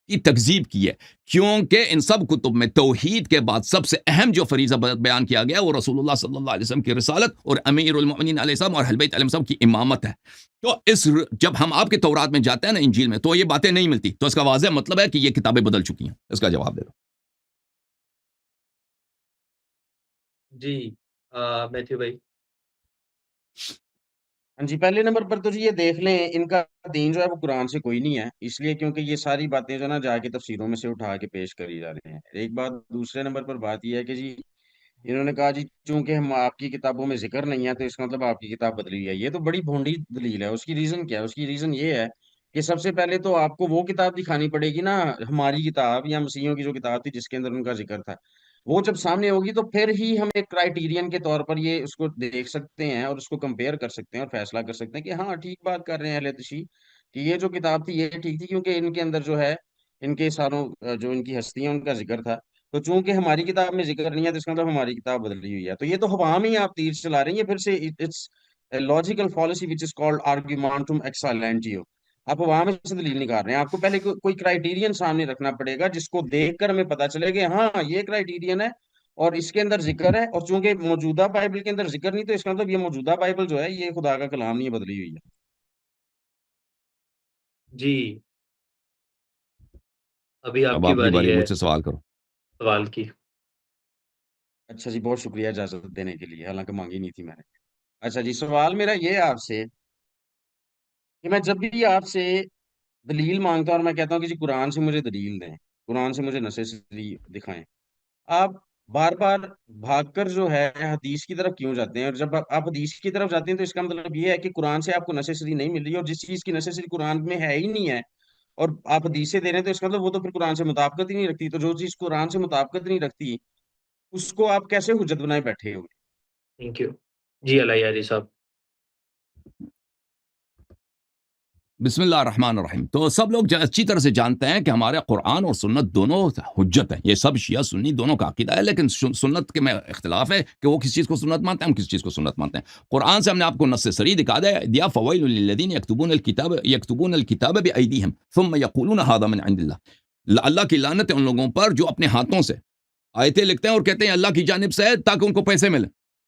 की तकजीब की है, क्योंकि इन सब कुतुब में तौहीद के बाद सबसे अहम जो फरीज़ा बयान किया गया वो रसूलुल्लाह सल्लल्लाहु अलैहि वसल्लम की रिसालत और अमीरुल मोमिनीन अलैहिस्सलाम और अहले बैत अलैहिस्सलाम की इमामत है। तो जब हम आपके तौरात में जाते हैं ना, इंजील में, तो ये बातें नहीं मिलती, तो इसका वाज़ेह मतलब है कि ये किताबें बदल चुकी हैं। इसका जवाब दे दो। जी। मैथ्यू भाई। हाँ जी, पहले नंबर पर तो जी ये देख लें, इनका दीन जो है वो कुरान से कोई नहीं है, इसलिए क्योंकि ये सारी बातें जो ना जाके तफसीरों में से उठा के पेश करी जा रहे हैं। एक बात, दूसरे नंबर पर बात यह है कि जी इन्होंने कहा जी चूंकि हम आपकी किताबों में जिक्र नहीं है तो इसका मतलब आपकी किताब बदली हुई है। ये तो बड़ी भोंडी दलील है। उसकी रीजन क्या है? उसकी रीजन ये है कि सबसे पहले तो आपको वो किताब दिखानी पड़ेगी ना, हमारी किताब या मसीहियों की जो किताब थी जिसके अंदर उनका जिक्र था, वो जब सामने होगी तो फिर ही हम एक क्राइटेरियन के तौर पर ये उसको देख सकते हैं और उसको कंपेयर कर सकते हैं और फैसला कर सकते हैं कि हाँ ठीक बात कर रहे हैं अहले तशी, कि ये जो किताब थी ये ठीक थी, क्योंकि इनके अंदर जो है इनके सारों जो इनकी हस्तियां उनका जिक्र था। तो चूंकि हमारी किताब में जिक्र नहीं है तो इसका मतलब हमारी किताब बदली हुई है। तो ये तो हवा में ही आप तीर चला रहे हैं। ये फिर से it's logical fallacy which is called argumentum एक्सालेंटियो। आप हवा में से दलील निकाल रहे हैं। आपको पहले कोई क्राइटेरियन सामने रखना पड़ेगा जिसको देखकर हमें पता चले कि हाँ ये क्राइटेरियन है और इसके अंदर जिक्र है, और चूंकि मौजूदा बाइबल के अंदर जिक्र नहीं तो इसका मतलब ये मौजूदा बाइबल जो है ये खुदा का कलाम नहीं है, बदली हुई है। जी। अभी अब आपकी आपकी बारी बारी, है मुझसे सवाल करो। सवाल की। अच्छा जी, बहुत शुक्रिया इजाजत देने के लिए, हालांकि मांगी नहीं थी मैंने। अच्छा जी, सवाल मेरा ये है आपसे कि मैं जब भी आपसे दलील मांगता हूँ और मैं कहता हूँ कि जी कुरान से मुझे दलील दें, कुरान से मुझे नसेसरी दिखाएं, आप बार बार भागकर जो है हदीस की तरफ क्यों जाते हैं? और जब आप हदीस की तरफ जाते हैं तो इसका मतलब ये है कि कुरान से आपको नसेसरी नहीं मिल रही, और जिस चीज की नसेसरी कुरान में है ही नहीं है और आप हदीस से दे रहे हैं तो इसका मतलब वो तो फिर कुरान से मुताबिकत ही नहीं रखती। तो जो चीज कुरान से मुताबिकत नहीं रखती उसको आप कैसे हुज्जत बनाए बैठे हो? Thank you. जी, अला यारी साहब। बिस्मिल्लाहिर्रहमानिर्रहीम। तो सब लोग अच्छी तरह से जानते हैं कि हमारे कुरान और सुन्नत दोनों हुज्जत हैं। ये सब शिया सुन्नी दोनों का अकीदा है, लेकिन सुन्नत के में इख्तिलाफ है कि वो किस चीज़ को सुन्नत मानते हैं, हम किस चीज़ को सुन्नत मानते हैं। कुरान से हमने आपको नस्स सरी दिया, फ़वैलुल लिल्लज़ीन यक्तुबून अल-किताब बिअयदीहिम थुम्म यक़ूलून हाज़ा मिन इंदिल्लाह। अल्लाह की लानत है उन लोगों पर जो अपने हाथों से आयतें लिखते हैं और कहते हैं अल्लाह की जानिब से है, ताकि उनको पैसे मिले।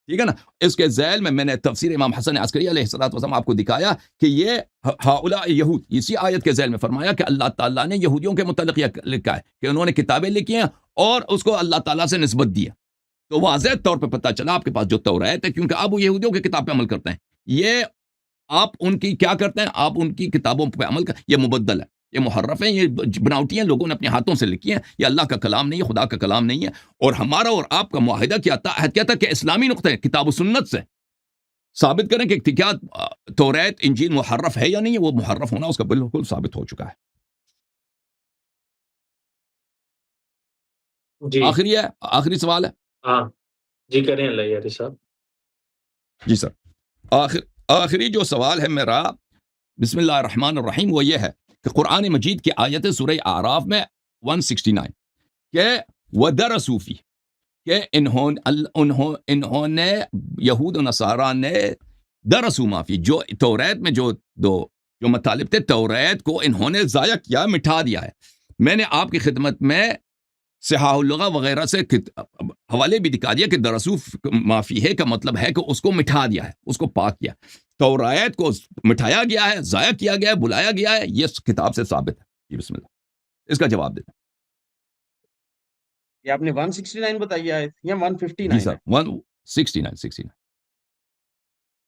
ठीक है ना? इसके ज़ैल में मैंने तफसीर इमाम हसन अस्करी अलैहिस्सलातु वस्सलाम आपको दिखाया कि ये हाउला यहूद, इसी आयत के ज़ैल में फरमाया कि अल्लाह ताला ने यहूदियों के मुतल्लिक़ ये लिखा है कि उन्होंने किताबें लिखी हैं और उसको अल्लाह ताला से निस्बत दी है। तो वाज़ेह तौर पे पता चला आपके पास जो तौरात है, क्योंकि आप वो यहूदियों की किताब पे अमल करते हैं। ये आप उनकी क्या करते हैं? आप उनकी किताबों पे अमल कर, ये मुबद्दल है, ये मुहर्रफ है, ये बनावटी हैं, लोगों ने अपने हाथों से लिखी हैं, ये अल्लाह का कलाम नहीं है, खुदा का कलाम नहीं है। और हमारा और आपका मुआहिदा क्या था, अहद क्या था कि इस्लामी नुक्ते किताब व सुन्नत से साबित करें कि क्या तौरात इंजील मुहर्रफ है या नहीं है। वो मुहर्रफ होना उसका बिल्कुल साबित हो चुका है। जी। आखिरी है, आखिरी सवाल है। हाँ। जी, करें अला यारी साहब। जी सर। आखिर आखिरी जो सवाल है मेरा, बिस्मिल्लाहिर्रहमानिर्रहीम, वो ये है कि कुरान मजीद की आयत सूरह आराफ में 169 के वदरसूफी के इन्होंने यहूद और नसारा ने दरसू माफी, जो तौरात में जो मतालिब थे, तौरात को इन्होंने ज़ाया किया, मिटा दिया है। मैंने आपकी खिदमत में सिहाहुल्लुगा वगैरह से हवाले भी दिखा दिया कि दरसूफ माफी है का मतलब है कि उसको मिटा दिया है, उसको पाक किया। तौरात को मिटाया गया है, ज़ाया किया गया है, बुलाया गया है, ये किताब से साबित है। जी बिस्मिल्लाह, इसका जवाब देते हैं। ये आपने 169 बताई है या जी 159 सर, है? 169।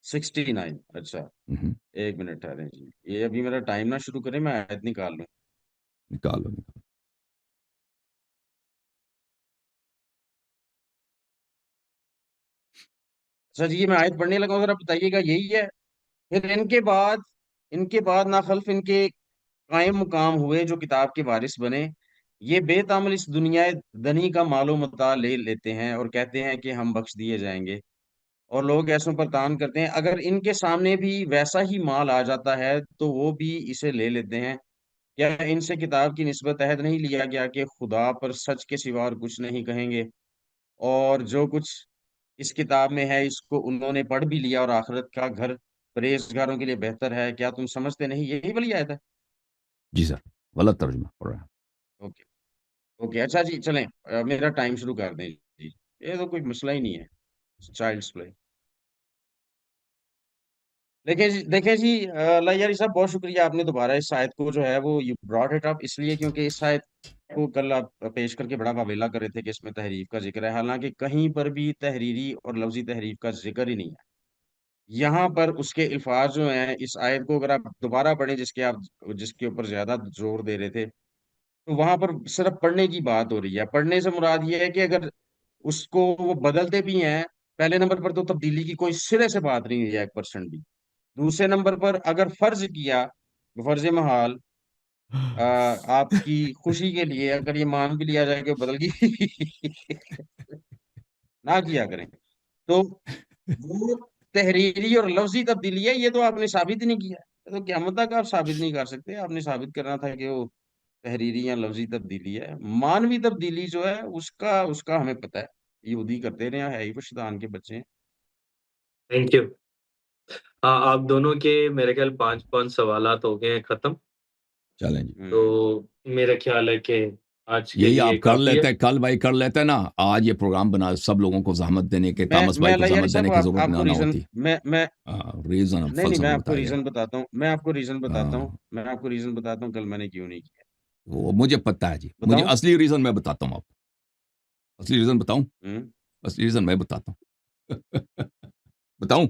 69, अच्छा। एक मिनट ठहरें जी, ये अभी मेरा टाइम ना शुरू करें, मैं आयत निकाल लूं। निकालो निकालो। अच्छा जी, ये मैं आयत पढ़ने लगा हूं, जरा बताइएगा यही है? फिर इनके बाद ना खल्फ इनके कायम मुकाम हुए जो किताब के वारिस बने, ये बेतामल इस दुनिया दनी का मालो मता ले लेते हैं और कहते हैं कि हम बख्श दिए जाएंगे, और लोग ऐसों पर तान करते हैं। अगर इनके सामने भी वैसा ही माल आ जाता है तो वो भी इसे ले लेते हैं। क्या इनसे किताब की निस्बत अहद नहीं लिया गया कि खुदा पर सच के सिवा और कुछ नहीं कहेंगे, और जो कुछ इस किताब में है इसको उन्होंने पढ़ भी लिया और आखिरत का घर परहेजगारों के लिए बेहतर है? क्या तुम समझते नहीं? यही वाली आयत है। जी सर। गलत तर्जुमा पढ़ रहे हैं। ओके ओके, अच्छा जी चलें, मेरा टाइम शुरू कर दें जी। ये तो कोई मसला ही नहीं है, चाइल्ड्स प्ले। देखें जी, लैयारी साहब बहुत शुक्रिया, आपने दोबारा इस आयत को जो है वो यू ब्रॉट इट अप, इसलिए क्योंकि इस आयत को कल आप पेश करके बड़ा वावेला कर रहे थे कि इसमें तहरीफ का जिक्र है, हालांकि कहीं पर भी तहरीरी और लफ्जी तहरीफ का जिक्र ही नहीं है। यहाँ पर उसके अल्फाज जो हैं इस आयत को अगर आप दोबारा पढ़ें, जिसके ऊपर ज्यादा जोर दे रहे थे, तो वहां पर सिर्फ पढ़ने की बात हो रही है। पढ़ने से मुराद ये है कि अगर उसको वो बदलते भी हैं, पहले नंबर पर तो तब्दीली की कोई सिरे से बात नहीं हुई है 1% भी। दूसरे नंबर पर अगर फर्ज किया, फर्ज महाल, आपकी खुशी के लिए अगर ये मान भी लिया जाए कि बदल गई ना किया करें, तो वो तहरीरी और लफ्जी तब्दीली है, ये तो आपने साबित ही नहीं किया। तो क़यामत तक आप साबित नहीं कर सकते, आपने साबित करना था कि वो तहरीरी या लफ्जी तब्दीली है। मानवी तब्दीली जो है उसका उसका हमें पता है, यहूदी करते रहे हैं, है ही वो शैतान के बच्चे हैं। Thank you. हाँ, आप दोनों के मेरे ख्याल 5-5 सवालात हो गए हैं खत्म। चलें जी, तो मेरा ख्याल है कि आज के यही लिए आप कर काफ़ी है। लेते, कल भाई कर लेते ना, आज ये प्रोग्राम बना सब लोगों को जहमत देने के, तामस भाई मैं को लैयारी जहमत साहब देने की जरूरत आपको ना रीजन होती। मैं रीजन अब नहीं, मैं फलसफा आपको बताया गया। रीजन बताता हूँ, हाँ, मैं आपको रीजन बताता हूँ कल मैंने क्यों नहीं किया। वो मुझे पता है जी, मुझे बताऊं? असली रीजन मैं बताता हूँ आपको। असली रीजन बताऊं? हम्म। असली रीजन मैं बताता हूँ। बताऊं?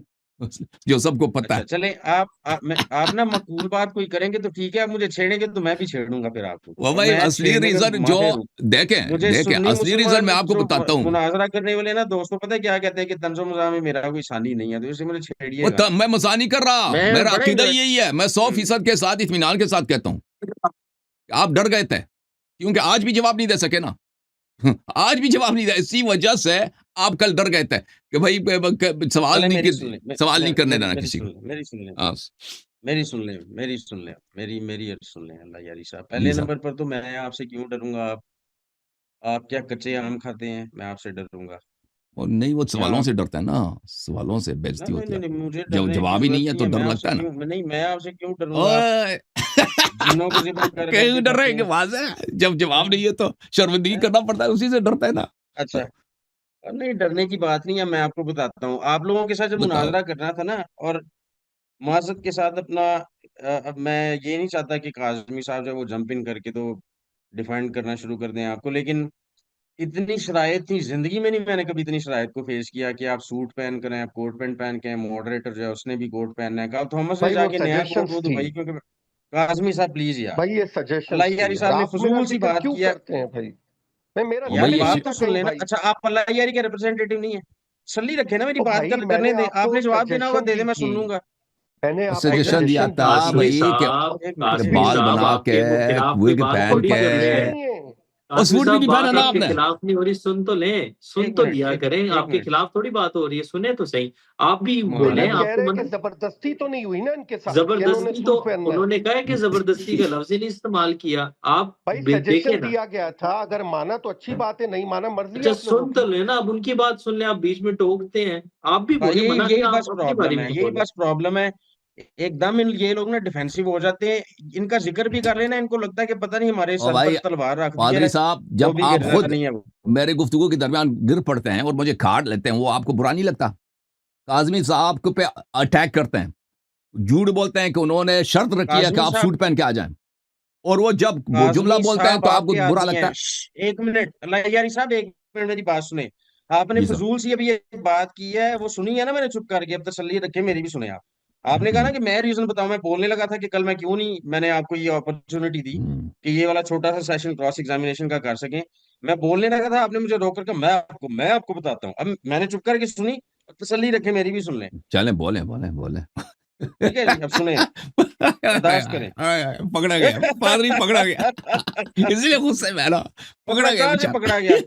जो सबको पता अच्छा है। चले, आप ना मकबूल बात कोई करेंगे तो ठीक है, आप मुझे छेड़ेंगे तो मैं भी छेड़ूंगा फिर आपको, वो और भाई मैं असली छेड़ने में रीजन जो, माहिर हूँ। देखें मुझे देखें सुन्नी असली रीजन मैं मुसलमान आपको जो बताता हूँ। मुनाजरा करने वाले ना दोस्तों, पता है क्या कहते हैं कि तंजो मुज़ाह में मेरा कोई सानी नहीं है, तो इसे मुझे वो छेड़िएगा ना। मैं मजाक नहीं कर रहा, मैं मेरा बड़ा अकीदा इंजॉय। यही है, मैं 100% के साथ इत्मीनान के साथ कहता हूँ। आप डर गए थे क्योंकि आज भी जवाब नहीं दे सके ना। आज भी जवाब नहीं दे, इसी वजह से आप कल डर गए थे कि भाई सवाल चले नहीं मेरी सुन ले, सवाल नहीं करने देना मेरी किसी सुन को। ले, मेरी सुन ले, हाँ, मेरी अर्ज सुन ले अल्लाह यारी साहब। जी पहले साहब। नंबर पर तो मैं आपसे क्यों डरूंगा? आप क्या कच्चे आम खाते हैं? मैं आपसे डरूंगा? और नहीं, वो या सवालों आप से डरता है ना, सवालों से ना, बेइज्जती होती है नहीं, आपकी। मुझे जब डरने की जवाब ही नहीं जरूरत है नहीं तो है। डर लगता है ना। मैं आपसे क्यों डरूंगा? आप ओए जिन्नों को ज़िब्र कर करके क्यों डर रहे खाते हैं कि हैं। वहां से, जब जवाब हैं? नहीं है तो शर्मिंदगी हैं? करना पड़ता है, उसी से डरता है ना। अच्छा, नहीं डरने की बात नहीं है, मैं आपको बताता हूँ। आप लोगों के साथ जब बताओ। मुनाजरा करना था ना, और माज़रत के साथ अपना, अब मैं ये नहीं चाहता कि काज़मी साहब जो है वो जंप इन करके तो डिफेंड करना शुरू कर दें आपको, लेकिन इतनी शराइत थी जिंदगी में, नहीं मैंने कभी इतनी शराइत को फेस किया कि आप सूट पहन कर आए, आप कोट पैंट पहन के आए, मॉडरेटर जो है उसने भी कोट पहनना है, कहा थॉमस ने भाई वो जाके नया कोट वो सजेशंस थी। दुबई, क्योंकि काज़मी साहब प्लीज यार, भाई ये अल्लाह सजेशंस थी यारी यार, साहब ने आप मेरा फजूल सी जिक्र बात क्यों किया। करते हैं भाई? मैं मेरा और यार भाई जिक्र ये नहीं बात तो था सुन कहीं लेना। भाई। अच्छा, आप अल्लाह यारी के रिप्रेजेंटेटिव नहीं है, तसल्ली रखे ना, मेरी ओ बात भाई कर करने मैंने दे, आपको आपने जवाब देना होगा सजेशन दे दे, दी मैं थी। सुन लूंगा। मैंने आपको एक सजेशन मिनट, दिया सजेशन दी था थी। काज़मी भाई कि साहब एक मिनट, अभी काज़मी भी बाल दे साहब रहा बना हूँ। के आपके खिलाफ कोई विग बात वो पहन थोड़ी के, कर रहे पढ़ते हैं। नहीं है। और काज़मी सूट भी साहब नहीं पहना बात ना आपके आपने। खिलाफ नहीं हो रही, सुन तो लें, सुन एक तो मिनट, लिया करें, एक आपके मिनट, खिलाफ थोड़ी बात हो रही है, सुने तो सही। आप भी बोले, माना लेकिन भी कह आपको रहे हैं कि मना। जबरदस्ती तो नहीं हुई ना इनके साथ कि इन्होंने जबरदस्ती तो सूट पहनना है। उन्होंने कहा है कि जबरदस्ती का लफ्ज ही नहीं इस्तेमाल किया। आप भाई देखे सजेशन ना। दिया गया था, अगर माना तो अच्छी बात है, नहीं माना मर्जी है अच्छा, आप लोगों सुन तो की। लेना, अब उनकी बात सुन ले, आप बीच में टोकते हैं। आप भी बोले, यही मना नहीं, यही आप बस अपनी बारी प्रॉब्लम में है, यही बोले। बस प्रॉब्लम है। एकदम ये लोग ना डिफेंसिव हो जाते हैं, इनका जिक्र भी कर लेना, इनको लगता है कि पता नहीं हमारे और सर भाई पर तलवार रख दी पादरी है, साहब, तो जब भी आप गिरता खुद नहीं है वो। मेरे गुफ्तगू के दरमियान गिर पड़ते हैं और मुझे काट लेते हैं, वो आपको बुरा नहीं लगता? काजमी साहब को पे अटैक करते हैं, झूठ बोलते हैं कि उन्होंने शर्त रखी है कि काजमी आप साहब, सूट पहन के आ जाएं, और वो जब वो जुमला काजमी बोलते हैं साहब तो आपको आपके बुरा आदमी लगता हैं। है। एक मिनट अल्लाह यारी साहब, एक मिनट मेरी बात सुने। आपने जी साहब। फजूल सी अभी ये बात की है, वो सुनी है ना मैंने चुप करके, अब तसल्ली रखे मेरी भी सुने आप। आपने कहा ना हम्म, कि मैं रीजन बताऊं, मैं बोलने लगा था कि कल मैं क्यों नहीं, मैंने आपको ये अपॉर्चुनिटी दी हम्म। कि ये वाला छोटा सा सेशन क्रॉस एग्जामिनेशन का कर सकें। मैं बोलने लगा था, आपने मुझे रोक करके, मैं आपको बताता हूँ। अब मैंने चुप करके सुनी, तसल्ली रखे मेरी भी सुन लें। चलें, बोले बोले बोले। ठीक है जी, अब सुने, बर्दाश्त करें। पकड़ा गया पादरी, पकड़ा गया। इसलिए गुस्से में ना, पकड़ा पकड़ा गया कहाँ से बेचारा। पकड़ा गया?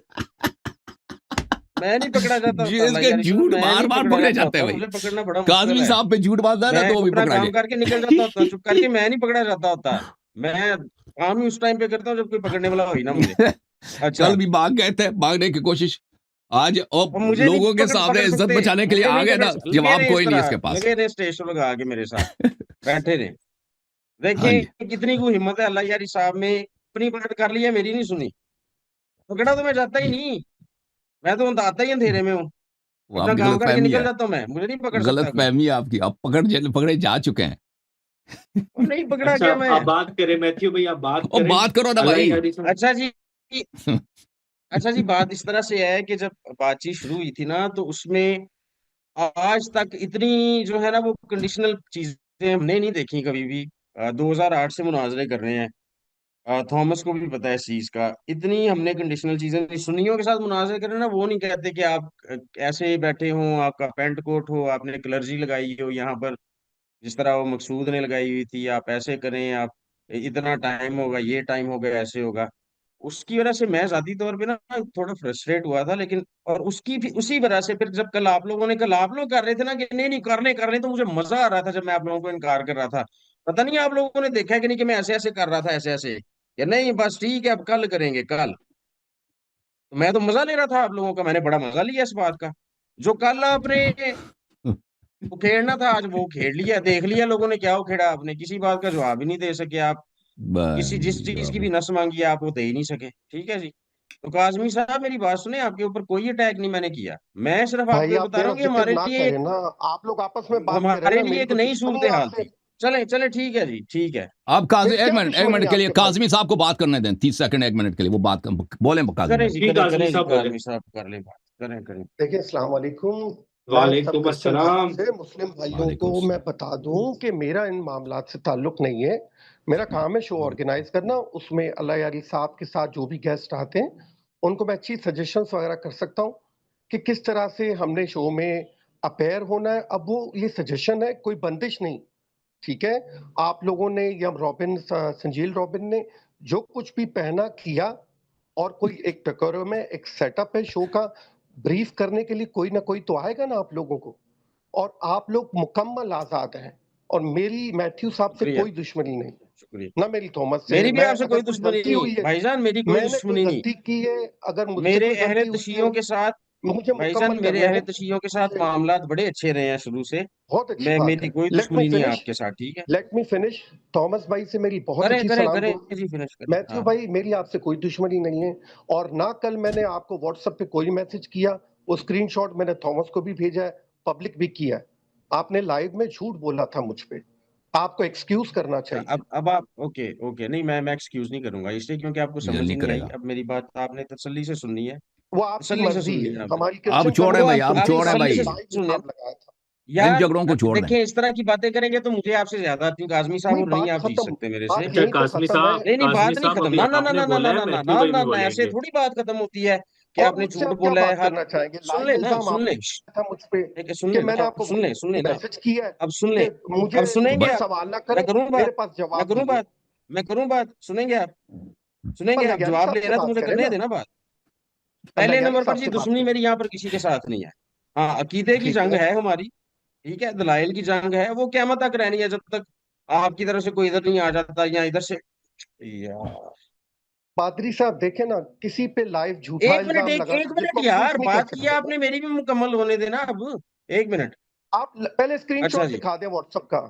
मैं नहीं पकड़ा जाता जी, होता, अल्लाह इसके यार साहब, झूठ मैं बार नहीं बार पकड़ा पकड़े जाता जाते हैं होता, भाई। मुझे पकड़ना बड़ा मुश्किल काजमी है। साहब पे झूठ बांधता है ना मैं तो वो भी अपना पकड़ा काम करके निकल जाता होता, चुप करके गया। मैं नहीं पकड़ा जाता होता। मैं काम ही उस टाइम पे करता हूँ जब कोई पकड़ने वाला हो ही ना मुझे। कल अच्छा, भी भाग गए थे, भागने की कोशिश। आज और और मुझे नहीं लोगों के पकड़ सामने पकड़ इज्जत सकते, बचाने के लिए मुझे आ नहीं गए पकड़ ना, लगे जवाब रहे इस कोई नहीं तरह, इसके पास। लगे रहे स्टेज शो लगा के मेरे साथ बैठे रहे। हाँ जी, देखें कितनी को हिम्मत है अल्लाह यारी साहब में, अपनी बात कर ली है, मेरी नहीं सुनी। पकड़ा तो मैं जाता ही नहीं, मैं तो आता ही अंधेरे में हूँ, वो अपना आपकी काम गलत करके फहमी निकल है, जाता हूँ, मैं मुझे नहीं पकड़ गलत सकता कोई। फहमी है आपकी। आप पकड़े जा चुके हैं। और नहीं पकड़ा अच्छा क्या मैं? आप बात करें मैथ्यू भाई, आप बात और करें। बात करो ना अल्लाह भाई। यारी साहब। अच्छा जी, अच्छा जी, बात इस तरह से है कि जब बातचीत शुरू हुई थी ना, तो उसमें आज तक इतनी जो है ना वो कंडीशनल चीजें हमने नहीं देखी कभी भी। 2008 से मुनाजरे कर रहे हैं, थॉमस को भी पता है इस चीज का। इतनी हमने कंडीशनल चीजें नहीं, सुन्नियों के साथ मुनाजरे कर रहे हैं ना, वो नहीं कहते कि आप ऐसे बैठे हो, आपका पैंट कोट हो, आपने क्लर्जी लगाई हो यहाँ पर जिस तरह वो मकसूद ने लगाई हुई थी, आप ऐसे करें, आप इतना टाइम होगा, ये टाइम होगा, ऐसे होगा। उसकी वजह से मैं जाती तौर पे ना थोड़ा फ्रस्ट्रेट हुआ था, लेकिन और उसकी भी उसी वजह से फिर जब कल आप लोग कर रहे थे ना कि नहीं नहीं करने तो मुझे मजा आ रहा था जब मैं आप लोगों को इनकार कर रहा था। पता नहीं आप लोगों ने देखा है कि नहीं कि मैं ऐसे ऐसे कर रहा था, ऐसे ऐसे, या नहीं बस ठीक है अब कल करेंगे कल। तो मैं तो मजा ले रहा था आप लोगों का, मैंने बड़ा मजा लिया इस बात का। जो कल आपने उखेड़ना था आज वो उखेड़ लिया, देख लिया लोगों ने क्या उखेड़ा, आपने किसी बात का जवाब ही नहीं दे सके आप। किसी जिस चीज की भी नस मांगी आप वो दे ही नहीं सके। ठीक है जी। तो काजमी साहब मेरी बात सुने, आपके ऊपर कोई अटैक नहीं मैंने किया, मैं सिर्फ आपको भाई ये आप बता रहा मेरा हूँ कि जिक्र हमारे ना लिए करें ना, आप लोग आपस में बात करें हमारे ना, लिए मेरी एक कोई नई दुश्मनी सूरत है हाल आपसे? थी। चले चले ठीक है जी, ठीक है। आप काजी मेरी क्या एक दुश्मनी मिनट है के लिए आपके भाई? काजमी साहब को बात करने दें, 30 सेकंड, 1 मिनट के लिए वो बात कर, बोले काजमी करें भाई। जी, ठीक आजमी करें जी, साहब बोले। काजमी साहब कर ले बात, करें करें। देखिए, अस्सलाम वालेकुम। मैं सब वालेकुम क्रिश्चियन भाइयों अस्सलाम। से, मुस्लिम भाइयों को वालेकुम मैं सलाम। बता दूं कि मेरा इन मामलात से ताल्लुक नहीं है। मेरा काम है शो ऑर्गेनाइज करना, उसमें अल्लाह यारी साहब के साथ जो भी गेस्ट आते हैं, उनको मैं अच्छी सजेशंस वगैरह कर सकता हूँ कि किस तरह से हमने शो में अपेयर होना है। अब वो ये सजेशन है, कोई बंदिश नहीं। ठीक है, आप लोगों ने या संजील रॉबिन ने जो कुछ भी पहना किया, और कोई एक डेकोरम है, एक सेटअप है शो का, ब्रीफ करने के लिए कोई ना कोई तो आएगा ना आप लोगों को। और आप लोग मुकम्मल आजाद हैं, और मेरी मैथ्यू साहब से शुक्रिया, कोई दुश्मनी नहीं है, शुक्रिया। ना मेरी थॉमस से। मेरी भी मैं आपसे अगर कोई कोई दुश्मनी गलती नहीं हुई है, भाईजान, मेरी कोई मैंने कोई दुश्मनी नहीं। गलती की है, अगर मुझसे मेरे कोई अहले गलती हुई है, तशियों के साथ, मुझे भाईजान मुकम्मल मेरे करने अहले दें। तशियों के साथ मुझे मामलात बड़े अच्छे रहे हैं शुरू से। बहुत अच्छी मैं बात मेरी है। कोई लेट मी दुश्मनी नहीं है फिनिश, आपके साथ, ठीक है। Let me finish. थॉमस भाई से मेरी बहुत करें अच्छी करें सलाम करें दुआ। जी, फिनिश करें, मैथ्यू हाँ। भाई, मेरी आपसे कोई दुश्मनी नहीं है। और ना कल मैंने आपको व्हाट्सएप पे कोई मैसेज किया, वो स्क्रीनशॉट मैंने थॉमस को भी भेजा है, पब्लिक भी किया है। आपने लाइव में झूठ बोला था मुझ पे, आपको एक्सक्यूज करना अच्छा, चाहिए। अब आप ओके ओके, नहीं मैं एक्सक्यूज नहीं करूंगा इसलिए क्योंकि आपको जल समझ ही नहीं नहीं आई। करेगा। अब मेरी बात आपने तसल्ली से सुननी है, वो आपकी तसल्ली से मर्जी सुननी है, है आपने। हमारी आप क्रिश्चियन छोड़े वो भाई, कम्युनिटी आप में आप हमने छोड़े कल तसल्ली भाई, से लाइव सुने हिसाब लगाया था। इन यार। झगड़ों को छोड़ दें। देखें इस तरह की बातें करेंगे तो मुझे आपसे ज्यादा, क्योंकि आजमी साहब नहीं, और नहीं बात आप जीत खत्म, सकते मेरे से। बात अच्छा यहीं तो कासमी खत्म है। साहब, नहीं नहीं, कासमी बात नहीं साहब खत्म, अभी ना ना ना आपने ना ना बोला ना है, ना ना मैथ्यू ना भाई भी ना ना, ऐसे बोलेंगे। थोड़ी बात खत्म होती है कि और आपने मुझसे झूठ आप क्या बोला है बात हर। करना चाहेंगे? सुन लाइव ले ना, इल्जाम सुन आपने ले, लगाया था मुझ पे एक सुन कि ले ना, मैंने अब आपको सुन ले, सुन ले ना, मैसेज किया है अब सुन ले, कि अब मुझे सुनेंगे मुझसे आप। सवाल ना मैं करें, करूं मेरे बात, पास मैं जवाब करूं दीजिए। बात, मैं करूं बात, सुनेंगे आप, पर सुनेंगे आप, लग्यारी जवाब साहब से लेना तो बात मुझे करें करने ना, देना बात। पहले लग्यारी नंबर साहब पर जी से बात दुश्मनी करें। मेरी यहाँ पर किसी के साथ नहीं है। हाँ, अकीदे की ठीक जंग है। है हमारी, ठीक है, दलाइल की जंग है, वो क़यामत तक रहनी है जब तक आपकी तरफ से कोई इधर नहीं आ जाता या इधर से। यार, पादरी साहब देखें ना, किसी पे लाइव झूठा इल्जाम एक लगाना मिनट जिसको प्रूफ यार, नहीं कर बात किया सकते ना। आपने, मेरी भी मुकम्मल होने देना अब। एक मिनट। आप पहले अच्छा स्क्रीनशॉट जी। दिखा दें व्हाट्सएप का,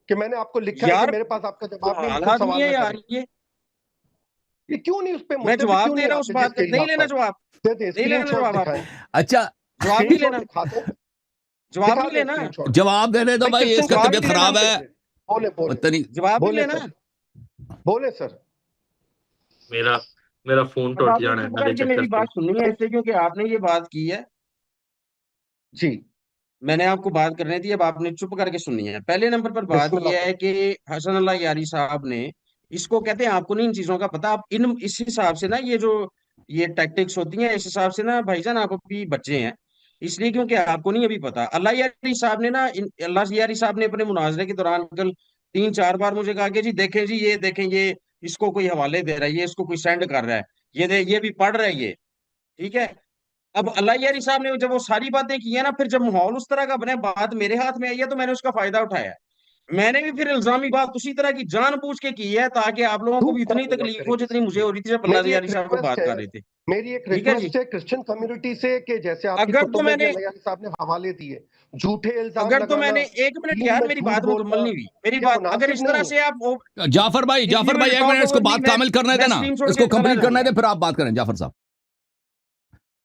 कि मैंने आपको लिखा है कि यार मेरे पास आपका जवाब नहीं, कमाल मुझसे आदमी सवाल है ना यार करें। ये। ये क्यों नहीं, उस पे मैं मुद्दे पे जवाब क्यों दे नहीं रहा हूँ उस आते बात का, जिसके नहीं खिलाफ लेना आप? जवाब, दे दे, नहीं लेना स्क्रीनशॉट जवाब दिखाएं, आपने, अच्छा, जवाब नहीं स्क्रीनशॉट लेना, दिखा दें, जवाब दिखा नहीं दें लेना, स्क्रीनशॉट। जवाब दे दे दो भाई भाई, क्रिश्चियन इसका जवाब तबीयत नहीं कम्युनिटी लेना, खराब में है। देख ले। बोले बोले पता नहीं। जवाब नहीं बोले लेना। सर, बोले सर। मेरा मेरा फोन अब टूट आपने जाना है चुप मेरे करके चक्कर मेरी से। बात सुननी है इसलिए क्योंकि आपने ये बात की है। जी, मैंने आपको बात करने दी, अब आपने चुप करके सुननी है। पहले नंबर पर बात बिस्मिल्लाह यह है करें। कि हसन अल्लाह यारी साहब ने, इसको कहते हैं आपको नहीं इन चीजों का पता, आप इन इस हिसाब से ना ये जो ये टैक्टिक्स होती हैं इस हिसाब से ना भाईजान आप अभी बच्चे हैं, इसलिए क्योंकि आपको नहीं अभी पता। अल्लाह यारी साहब ने ना अल्लाह यारी साहब ने अपने मुनाजरे के दौरान कल 3-4 बार मुझे कहा कि जी देखें जी, ये देखें, ये इसको कोई हवाले दे रहा है, ये इसको कोई सेंड कर रहा है, ये भी पढ़ रहा है ये, ठीक है। अब अल्लाह यारी साहब ने जब वो सारी बातें की है ना, फिर जब माहौल उस तरह का बना, बात मेरे हाथ में आई है तो मैंने उसका फायदा उठाया। मैंने भी फिर इल्जामी बात उसी तरह की जानबूझ के की है, ताकि आप लोगों को भी खूब इतनी बात तकलीफ हो करेंगे जितनी मुझे इसकी। हो रही थी जब अल्लाह मेरी एक यारी साहब को बात कर रहे थे। मेरी एक ठीक है जी। रिक्वेस्ट है क्रिश्चियन कम्युनिटी से कि जैसे आपकी अगर तो कुतुब में भी मैंने अल्लाह यारी साहब ने हवाले दिए, झूठे इल्जाम अगर तो लगाना, मैंने एक मिनट दीन यार, में मेरी झूठ बात मुकम्मल बोलना, नहीं हुई मेरी ये बात। अगर मुनासिब इस तरह नहीं से है। आप जाफर भाई इफ यू विल एक टॉक मिनट, इसको ओवर मी, बात कामिल करने मैं देना, स्क्रीन छोड़ इसको के चला कंप्लीट करने जाऊंगा। दे, फिर आप बात करें जाफर साहब।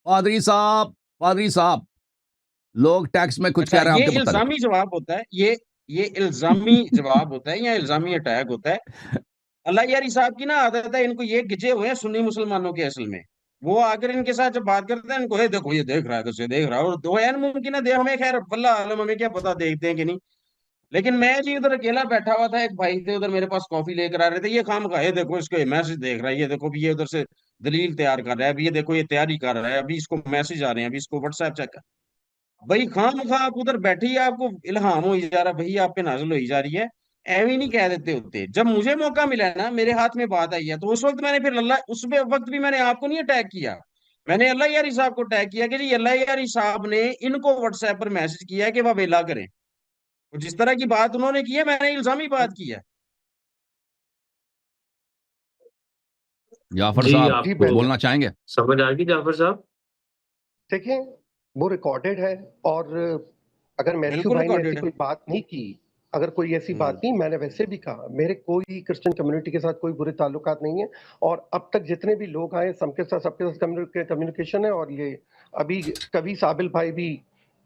पादरी साहब, लोग टैक्स में कुछ अच्छा, कह रहे हैं ये आपके मुतालिक। इल्जामी जवाब होता है, ये इल्जामी जवाब होता है या इल्जामी अटैक होता है। अल्लाह यारी साहब की ना आदत है, इनको ये गिजे हुए हैं सुन्नी मुसलमानों के असल में। वो आकर इनके साथ जब बात करते हैं, इनको ये देखो ये देख रहा है, तो देख रहा है, और दो है मुमकिन है, हमें खैर वल्लाह आलम, हमें क्या पता देखते हैं कि नहीं। लेकिन मैं जी उधर अकेला बैठा हुआ था, एक भाई थे उधर मेरे पास कॉफी लेकर आ रहे थे, ये खाम खा, ये देखो इसको ये मैसेज देख रहा है, ये देखो भी ये उधर से दलील तैयार कर रहा है, अभी ये देखो ये तैयारी कर रहा है, अभी इसको मैसेज आ रहे हैं, अभी इसको व्हाट्सएप चेक कर। भाई खाम खा आप उधर बैठे ही आपको इल्हाम हो ही जा रहा, भाई आप पे नाज़िल हो ही जा रही है। एवं ही नहीं कह देते होते। जब मुझे मौका मिला है ना, मेरे हाथ में बात आई है, तो उस वक्त मैंने फिर अल्लाह, उस वक्त भी मैंने आपको नहीं अटैक किया, मैंने अल्लाह यारी साहब को अटैक किया कि जी अल्लाह यारी साहब ने इनको व्हाट्सएप पर मैसेज किया है कि वह वेला करें। और जिस तरह की बात उन्होंने की है, मैंने इल्जामी बात की है। जाफर जी, साहब जी कुछ आपको बोलना चाहेंगे? समझ आ गई जाफर साहब? देखिए, वो रिकॉर्डेड है, और अगर मैथ्यू बिल्कुल भाई ने ऐसी रिकॉर्डेड है। कोई बात नहीं की, अगर कोई ऐसी बात नहीं, मैंने वैसे भी कहा, मेरे कोई क्रिश्चियन कम्युनिटी के साथ कोई बुरे ताल्लुकात नहीं है, और अब तक जितने भी लोग आए सबके साथ कम्युनिकेशन है, और ये अभी कभी साबिल भाई भी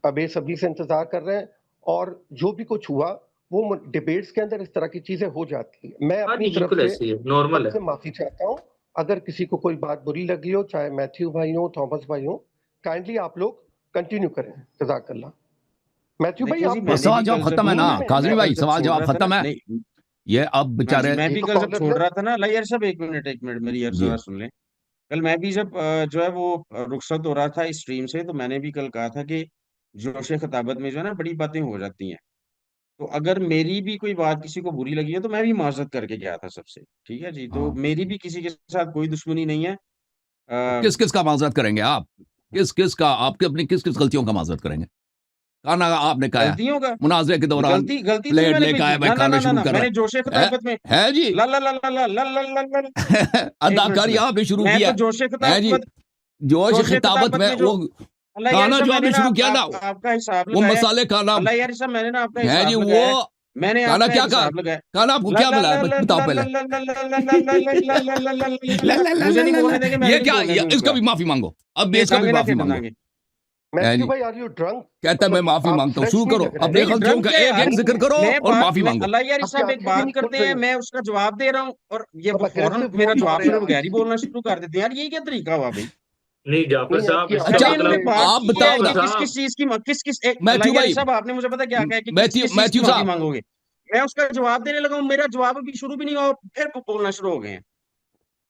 बेसब्री से इंतजार कर रहे हैं, और जो भी कुछ हुआ वो डिबेट्स के अंदर इस तरह की चीजें हो जाती है। मैं हाँ अपनी जी, तरफ बिल्कुल से ऐसे ही है, नॉर्मल है। सबसे माफी चाहता हूँ, अगर किसी को कोई बात बुरी लगी हो, चाहे मैथ्यू भाई हो, थॉमस भाई हो, काइंडली आप लोग कंटिन्यू करें। जजाकल्ला। मैथ्यू भाई देखिए जी, आप बस मैंने सवाल भी जवाब कल जब खत्म है ना नींद में हैं काजमी मैं क्या? कल भाई, जब सवाल छोड़ जवाब रहा था ना, खत्म है। नहीं, ये अब हाँ जी, बेचारे मैं यही भी तो कल जब प्रॉब्लम छोड़ है। रहा था ना, अल्लाह यार साहब एक मिनट मेरी अर्ज जी जरा सुन लें। कल मैं भी जब जो है वो रुखसत हो रहा था इस स्ट्रीम से, तो मैंने भी कल कहा था कि जोश खताबत में जो है ना बड़ी बातें हो जाती हैं। तो अगर मेरी भी कोई बात किसी को बुरी लगी है, तो मैं भी माजरत करके गया था सबसे। ठीक है जी, तो हाँ, मेरी भी किसी के साथ कोई दुश्मनी नहीं है। तो अ, किस किस का माजरत करेंगे आप? किस किस का, आपके अपनी किस किस गलतियों का माजरत करेंगे? खाना आपने खाया गलतियों का मुनाजरे के दौरान, गलती तो प्लेट मैंने कोई लेकर आए की भाई ना ना खाना ना ना शुरू ना, कर रहा मैंने जोशे है खताबत में है जी। ला ला ला ला ला ला ला ला ला ला। एक मिनट अदाकारी सुने, आपने शुरू मैं किया तो जोशे है जी। खताबत जोश जोशे खिताबत खताबत में में जो वो अल्लाह यार खाना साहब जो मैंने आपने ना शुरू किया ना, आपका हिसाब वो लगाया है। मसाले खाना अल्लाह यार साहब मैंने ना आपका है जी। हिसाब वो लगाया है। मैंने खाना आपका क्या एक का हिसाब लगाया। खाना आपको ला क्या ला मिला ला है ला बताओ ला पहले। ला ला ला ला ला ला ला ला ला ला ला ला ला। मुझे नहीं बोलने देंगे, मैं ये भी नहीं क्या बोलने दूंगा इसका उसका। भी माफी मांगो, अब इसका भी देखांगे ना माफी फिर मांगो देंगे। है मैथ्यू जी। भाई, आर यू ड्रंक? कहता है मैं मतलब माफी आप मांगता हूँ, फ्रेश शुरू नहीं करो लग रहे अब हैं। नहीं बेगलतियों ड्रंक का क्या एक यार, एक जिक्र करो मैं और बात माफी मैं मांगो। अल्लाह यार आपकी साहब एक आंखें भी बात नहीं खुल करते हैं, रही हैं, मैं उसका जवाब दे रहा हूँ, और ये मतलब फौरन अग्रेसिव मेरा मोड में आ जवाब रहे हैं सुने आप। बगैर ही बोलना शुरू कर देते हैं यार, ये क्या तरीका हुआ भाई। नहीं जाफर नहीं, साहब, आपकी इसका अच्छा अच्छा इन्होंने आवाज़ मतलब बात आप की है बताओ जाफर कि ना, किस किस साहब, चीज की अल्लाह मैथ्यू यार भाई, साहब आपने मुझे पता क्या कहा है कि किस किस चीज की मैथ्यू माफी साहब, मांगोगे। मैं उसका जवाब देने लगा हूँ, मेरा जवाब अभी शुरू भी नहीं हुआ, फिर बोलना शुरू हो गए हैं।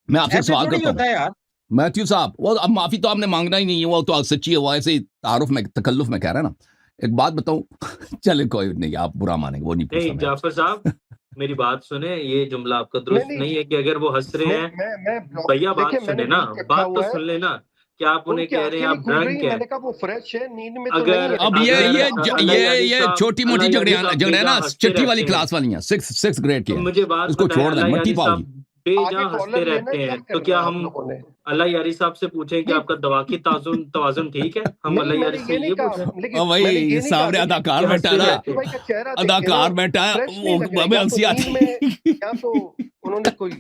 मैं आपसे एक ऐसे सवाल थोड़ी करता होता हूँ है यार। मैथ्यू साहब, वो अब माफी तो आपने मांगना ही नहीं है, वो तो सच्ची है, वो ऐसे ही तारुफ में तकल्लुफ में कह रहा है ना। एक बात बताऊं चले कोई नहीं, आप बुरा मानेंगे, वो नहीं पूछता नहीं मैं जाफर साहब, आपसे मेरी बात सुने, ये जुमला आपका नहीं, दुरुस्त नहीं, नहीं है कि अगर वो हंस रहे हैं, मैं ब्लॉक भैया देखिए, बात मैंने सुने ना, म्यूट रखा बात तो हुआ है, सुन लेना। क्या आप उन्हें उनकी कह रहे आंखें हैं नहीं आप खुल ड्रंक रही, हैं? मैंने कहा वो फ्रेश है, नींद में तो अगर नहीं है। अब अगर अल्लाह यारी ये साहब छोटी मोटी अल्लाह यारी झगड़ियां साहब झगड़े ना बेजा हंसते छठी वाली रहते हैं, क्लास वाली हैं, सिक्स ग्रेड की तो हैं, मुझे बात इसको बताएं, छोड़ दें, अल्लाह मट्टी यारी पाओ जी। साहब बेजा आगे हंसते कॉलर लेना रहते है, क्या हैं, तो करना क्या है आप हम लोगों ने? अल्लाह यारी साहब से पूछें कि नहीं, आपका दवाकी तवाजुन ठीक है? हम नहीं, अल्लाह मैंने यारी से ये नहीं ये कहा, पूछें लेकिन और मैंने भाई ये नहीं कहा, सामने लेकिन अदाकार कि बैठा हंसते है ना, रहते मैथ्यू हैं। भाई का चेहरा देखे ना, अदाकार बैठा है, फ्रेश नहीं वो लग रहे, हमें या तो हंसी नींद आती में, या तो उन्होंने कोई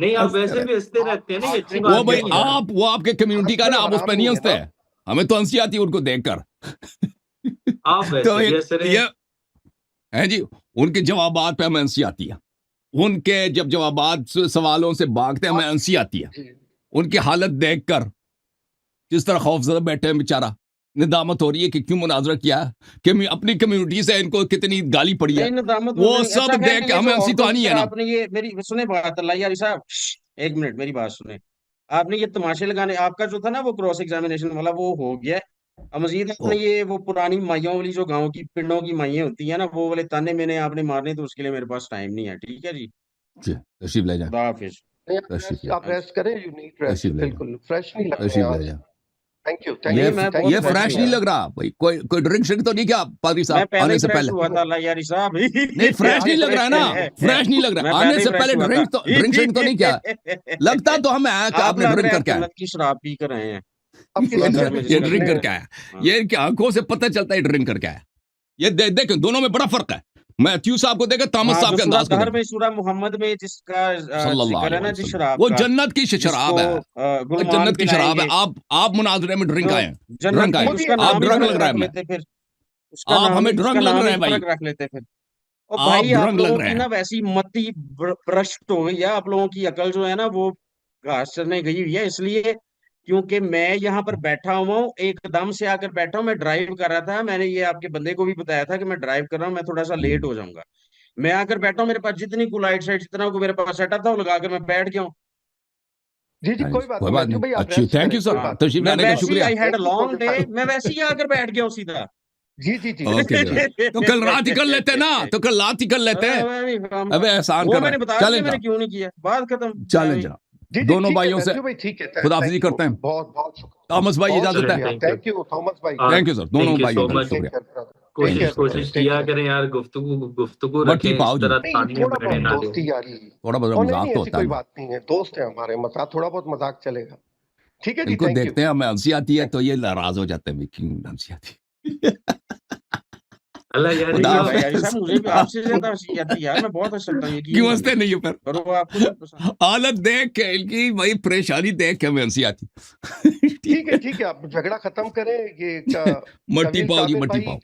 नहीं, आप हंसते वैसे रहे। भी हंसते हार्ड रहते हैं ना, ये हार्ड अच्छी ड्रिंक वो बात नहीं भाई है नहीं ना, है। आप, वो आपके कम्युनिटी का हंसना ना, आप उस हराम पर नहीं नहीं है हंसते ना। हैं, हमें तो हंसी आती है उनको देखकर आप तो वैसे भी हंस रहे ये हैं। है जी, उनके जवाबात पे हमें हंसी आती है, उनके जब जवाबात सवालों से भागते हैं हमें आप हंसी आती है, जी, उनकी हालत देखकर जिस तरह खौफजदा बैठे हैं बेचारा, निदामत हो रही है कि क्यों मुनाजरा किया है, कि अपनी कम्युनिटी से इनको कितनी गाली पड़ी है, नहीं नदामत हो वो रही। सब अच्छा खैर, देख के ये जो हमें हंसी तो औरतों की आनी है तरह ना। आपने ये मेरी सुने बात, अल्लाह यारी साहब, एक मिनट मेरी बात सुने। आपने ये तमाशे लगाने, आपका जो था ना वो क्रॉस एग्जामिनेशन वाला, वो हो गया है। अब मजीद ओ आपने ये वो पुरानी माइयों वाली, जो गाँव की पिंडों की माइयां होती है ना, वो वाले ताने मैंने आपने मारने, तो उसके लिए मेरे पास टाइम नहीं है। ठीक है जी, जी, तशरीफ ले जाए, खुदा हाफिज। नहीं, तशरीफ ले, आप रेस्ट करें, यू नीड रेस्ट, तशरीफ ले जाए, बिल्कुल फ्रेश नहीं लग रहे हैं तशरीफ ले आज। जाए। थैंक यू ये मैं थैंक बहुत ये यू फ्रेश फ्रेश हूँ नहीं यार। लग रहा भाई, कोई ड्रिंक श्रिंक तो नहीं किया पादरी मैं साहब पहले आने ही से फ्रेश पहले? हुआ था यारी साहब। नहीं फ्रेश नहीं लग रहा है ना, फ्रेश नहीं लग रहा मैं है। पहले आने ही से फ्रेश पहले हुआ था। ड्रिंक श्रिंक तो नहीं किया? लगता तो हमें है कि आप आपने लग ड्रिंक रहे हैं करके आए। जन्नत की शराब पी कर आए हैं। अब किसी घर में ये जिसका ड्रिंक अपने करके आया, हाँ। ये क्या आंखों से पता चलता है ड्रिंक करके आया। ये देख दोनों में बड़ा फर्क है। मैं त्यू साहब को देखा, थॉमस हाँ, साहब जो के सूरह अंदाज को दहर देखा। में सूरह मोहम्मद में जिसका सल्लल्लाहु जिक्र है ना अलैहि जिस वसल्लम, शराब वो का, जन्नत की जिसको शराब है, वो गुलमान जन्नत की शराब है। पिलाएंगे, आप मुनाजरे में ड्रिंक तो आए हैं, जन्नत ड्रंक आए की हैं। मोदी उसका आप नाम ही ड्रंक फर्क लग रहा है रख हमें, लेते फिर। आप हमें उसका ड्रंक लग नाम रहे ही हैं भाई, फर्क रख लेते फिर। और आप भाई आप ड्रंक लग लोगों रहे की हैं। ना वैसी मति भ्रष्ट हो गई है, आप लोगों की अकल जो है ना वो घास चरने गई हुई है। इसलिए क्योंकि मैं यहाँ पर बैठा हुआ हूँ, एकदम से आकर बैठा हूँ, मैं ड्राइव कर रहा था, मैंने ये आपके बंदे को भी बताया था कि मैं ड्राइव कर रहा हूँ, मैं थोड़ा सा लेट हो जाऊंगा। मैं आकर बैठा हूँ, मेरे पास जितनी कुलाइट साइड जितना को मेरे पास सेटअप था वो लगाकर मैं बैठ गया हूँ। जी जी कोई बात कोई नहीं बात मैथ्यू नहीं, भाई, आप अच्छी, रेस्ट थैंक करें, यू कोई सर, बात तशरीफ मैं लाने का वैसे ही शुक्रिया। I had thank you for long your day, time. मैं वैसे ही आकर बैठ गया हूँ सीधा। जी जी जी ओके जी, तो कल रात ही कर लेते ना, तो कल रात ही कर लेते हैं। अबे एहसान वो कर रहे मैंने हैं, बता चलें दिया मैंने जनाब, क्यों नहीं किया, बात खत्म। चलें जनाब, जी जी दोनों ठीक है भाइयों से मैथ्यू भाई, ठीक है, खुदाफिजी थैंक यू, करते हैं। बहुत बहुत शुक्रिया, थॉमस भाई बहुत इजाजत चलें, है। शुक्रिया, thank you. Thank you Thomas भाई, थैंक यू सर, दोनों थैंक यू भाइयों सो का मच। टेक शुक्रिया। केयर ब्रदर, टेक केयर कोशिश ब्रदर, टेक किया केयर। करें यार, गुफ्तगू मट्टी रखें, पाओ इस जी, तरह नहीं, ताने थोड़ा बहने बहुत ना दें। दोस्ती यारी, थोड़ा बहुत और नहीं मजाक नहीं तो ऐसी होता है कोई ना। बात नहीं है, दोस्त है हमारे, मजाक थोड़ा बहुत मजाक चलेगा। ठीक है जी, इनको थैंक यू। देखते हैं हमें हंसी आती है तो ये नाराज हो जाते हैं भाई, क्यों हंसी आती है। अल्लाह यार खुदा नहीं है साहब, भाई यारी हाफिज। साहब, मुझे भी आपसे ज्यादा हंसी आती है यार, मैं बहुत हंस सकता हूँ, यकीन क्यों हंसते मानिए। नहीं है फिर? पर वो आपको नहीं पसंद। हालत देख के इनकी भाई, परेशानी देख के हमें हंसी आती। ठीक है, आप झगड़ा खत्म करें। ये मट्टी कबीर पाओ जी, काबिर मट्टी भाई पाओ।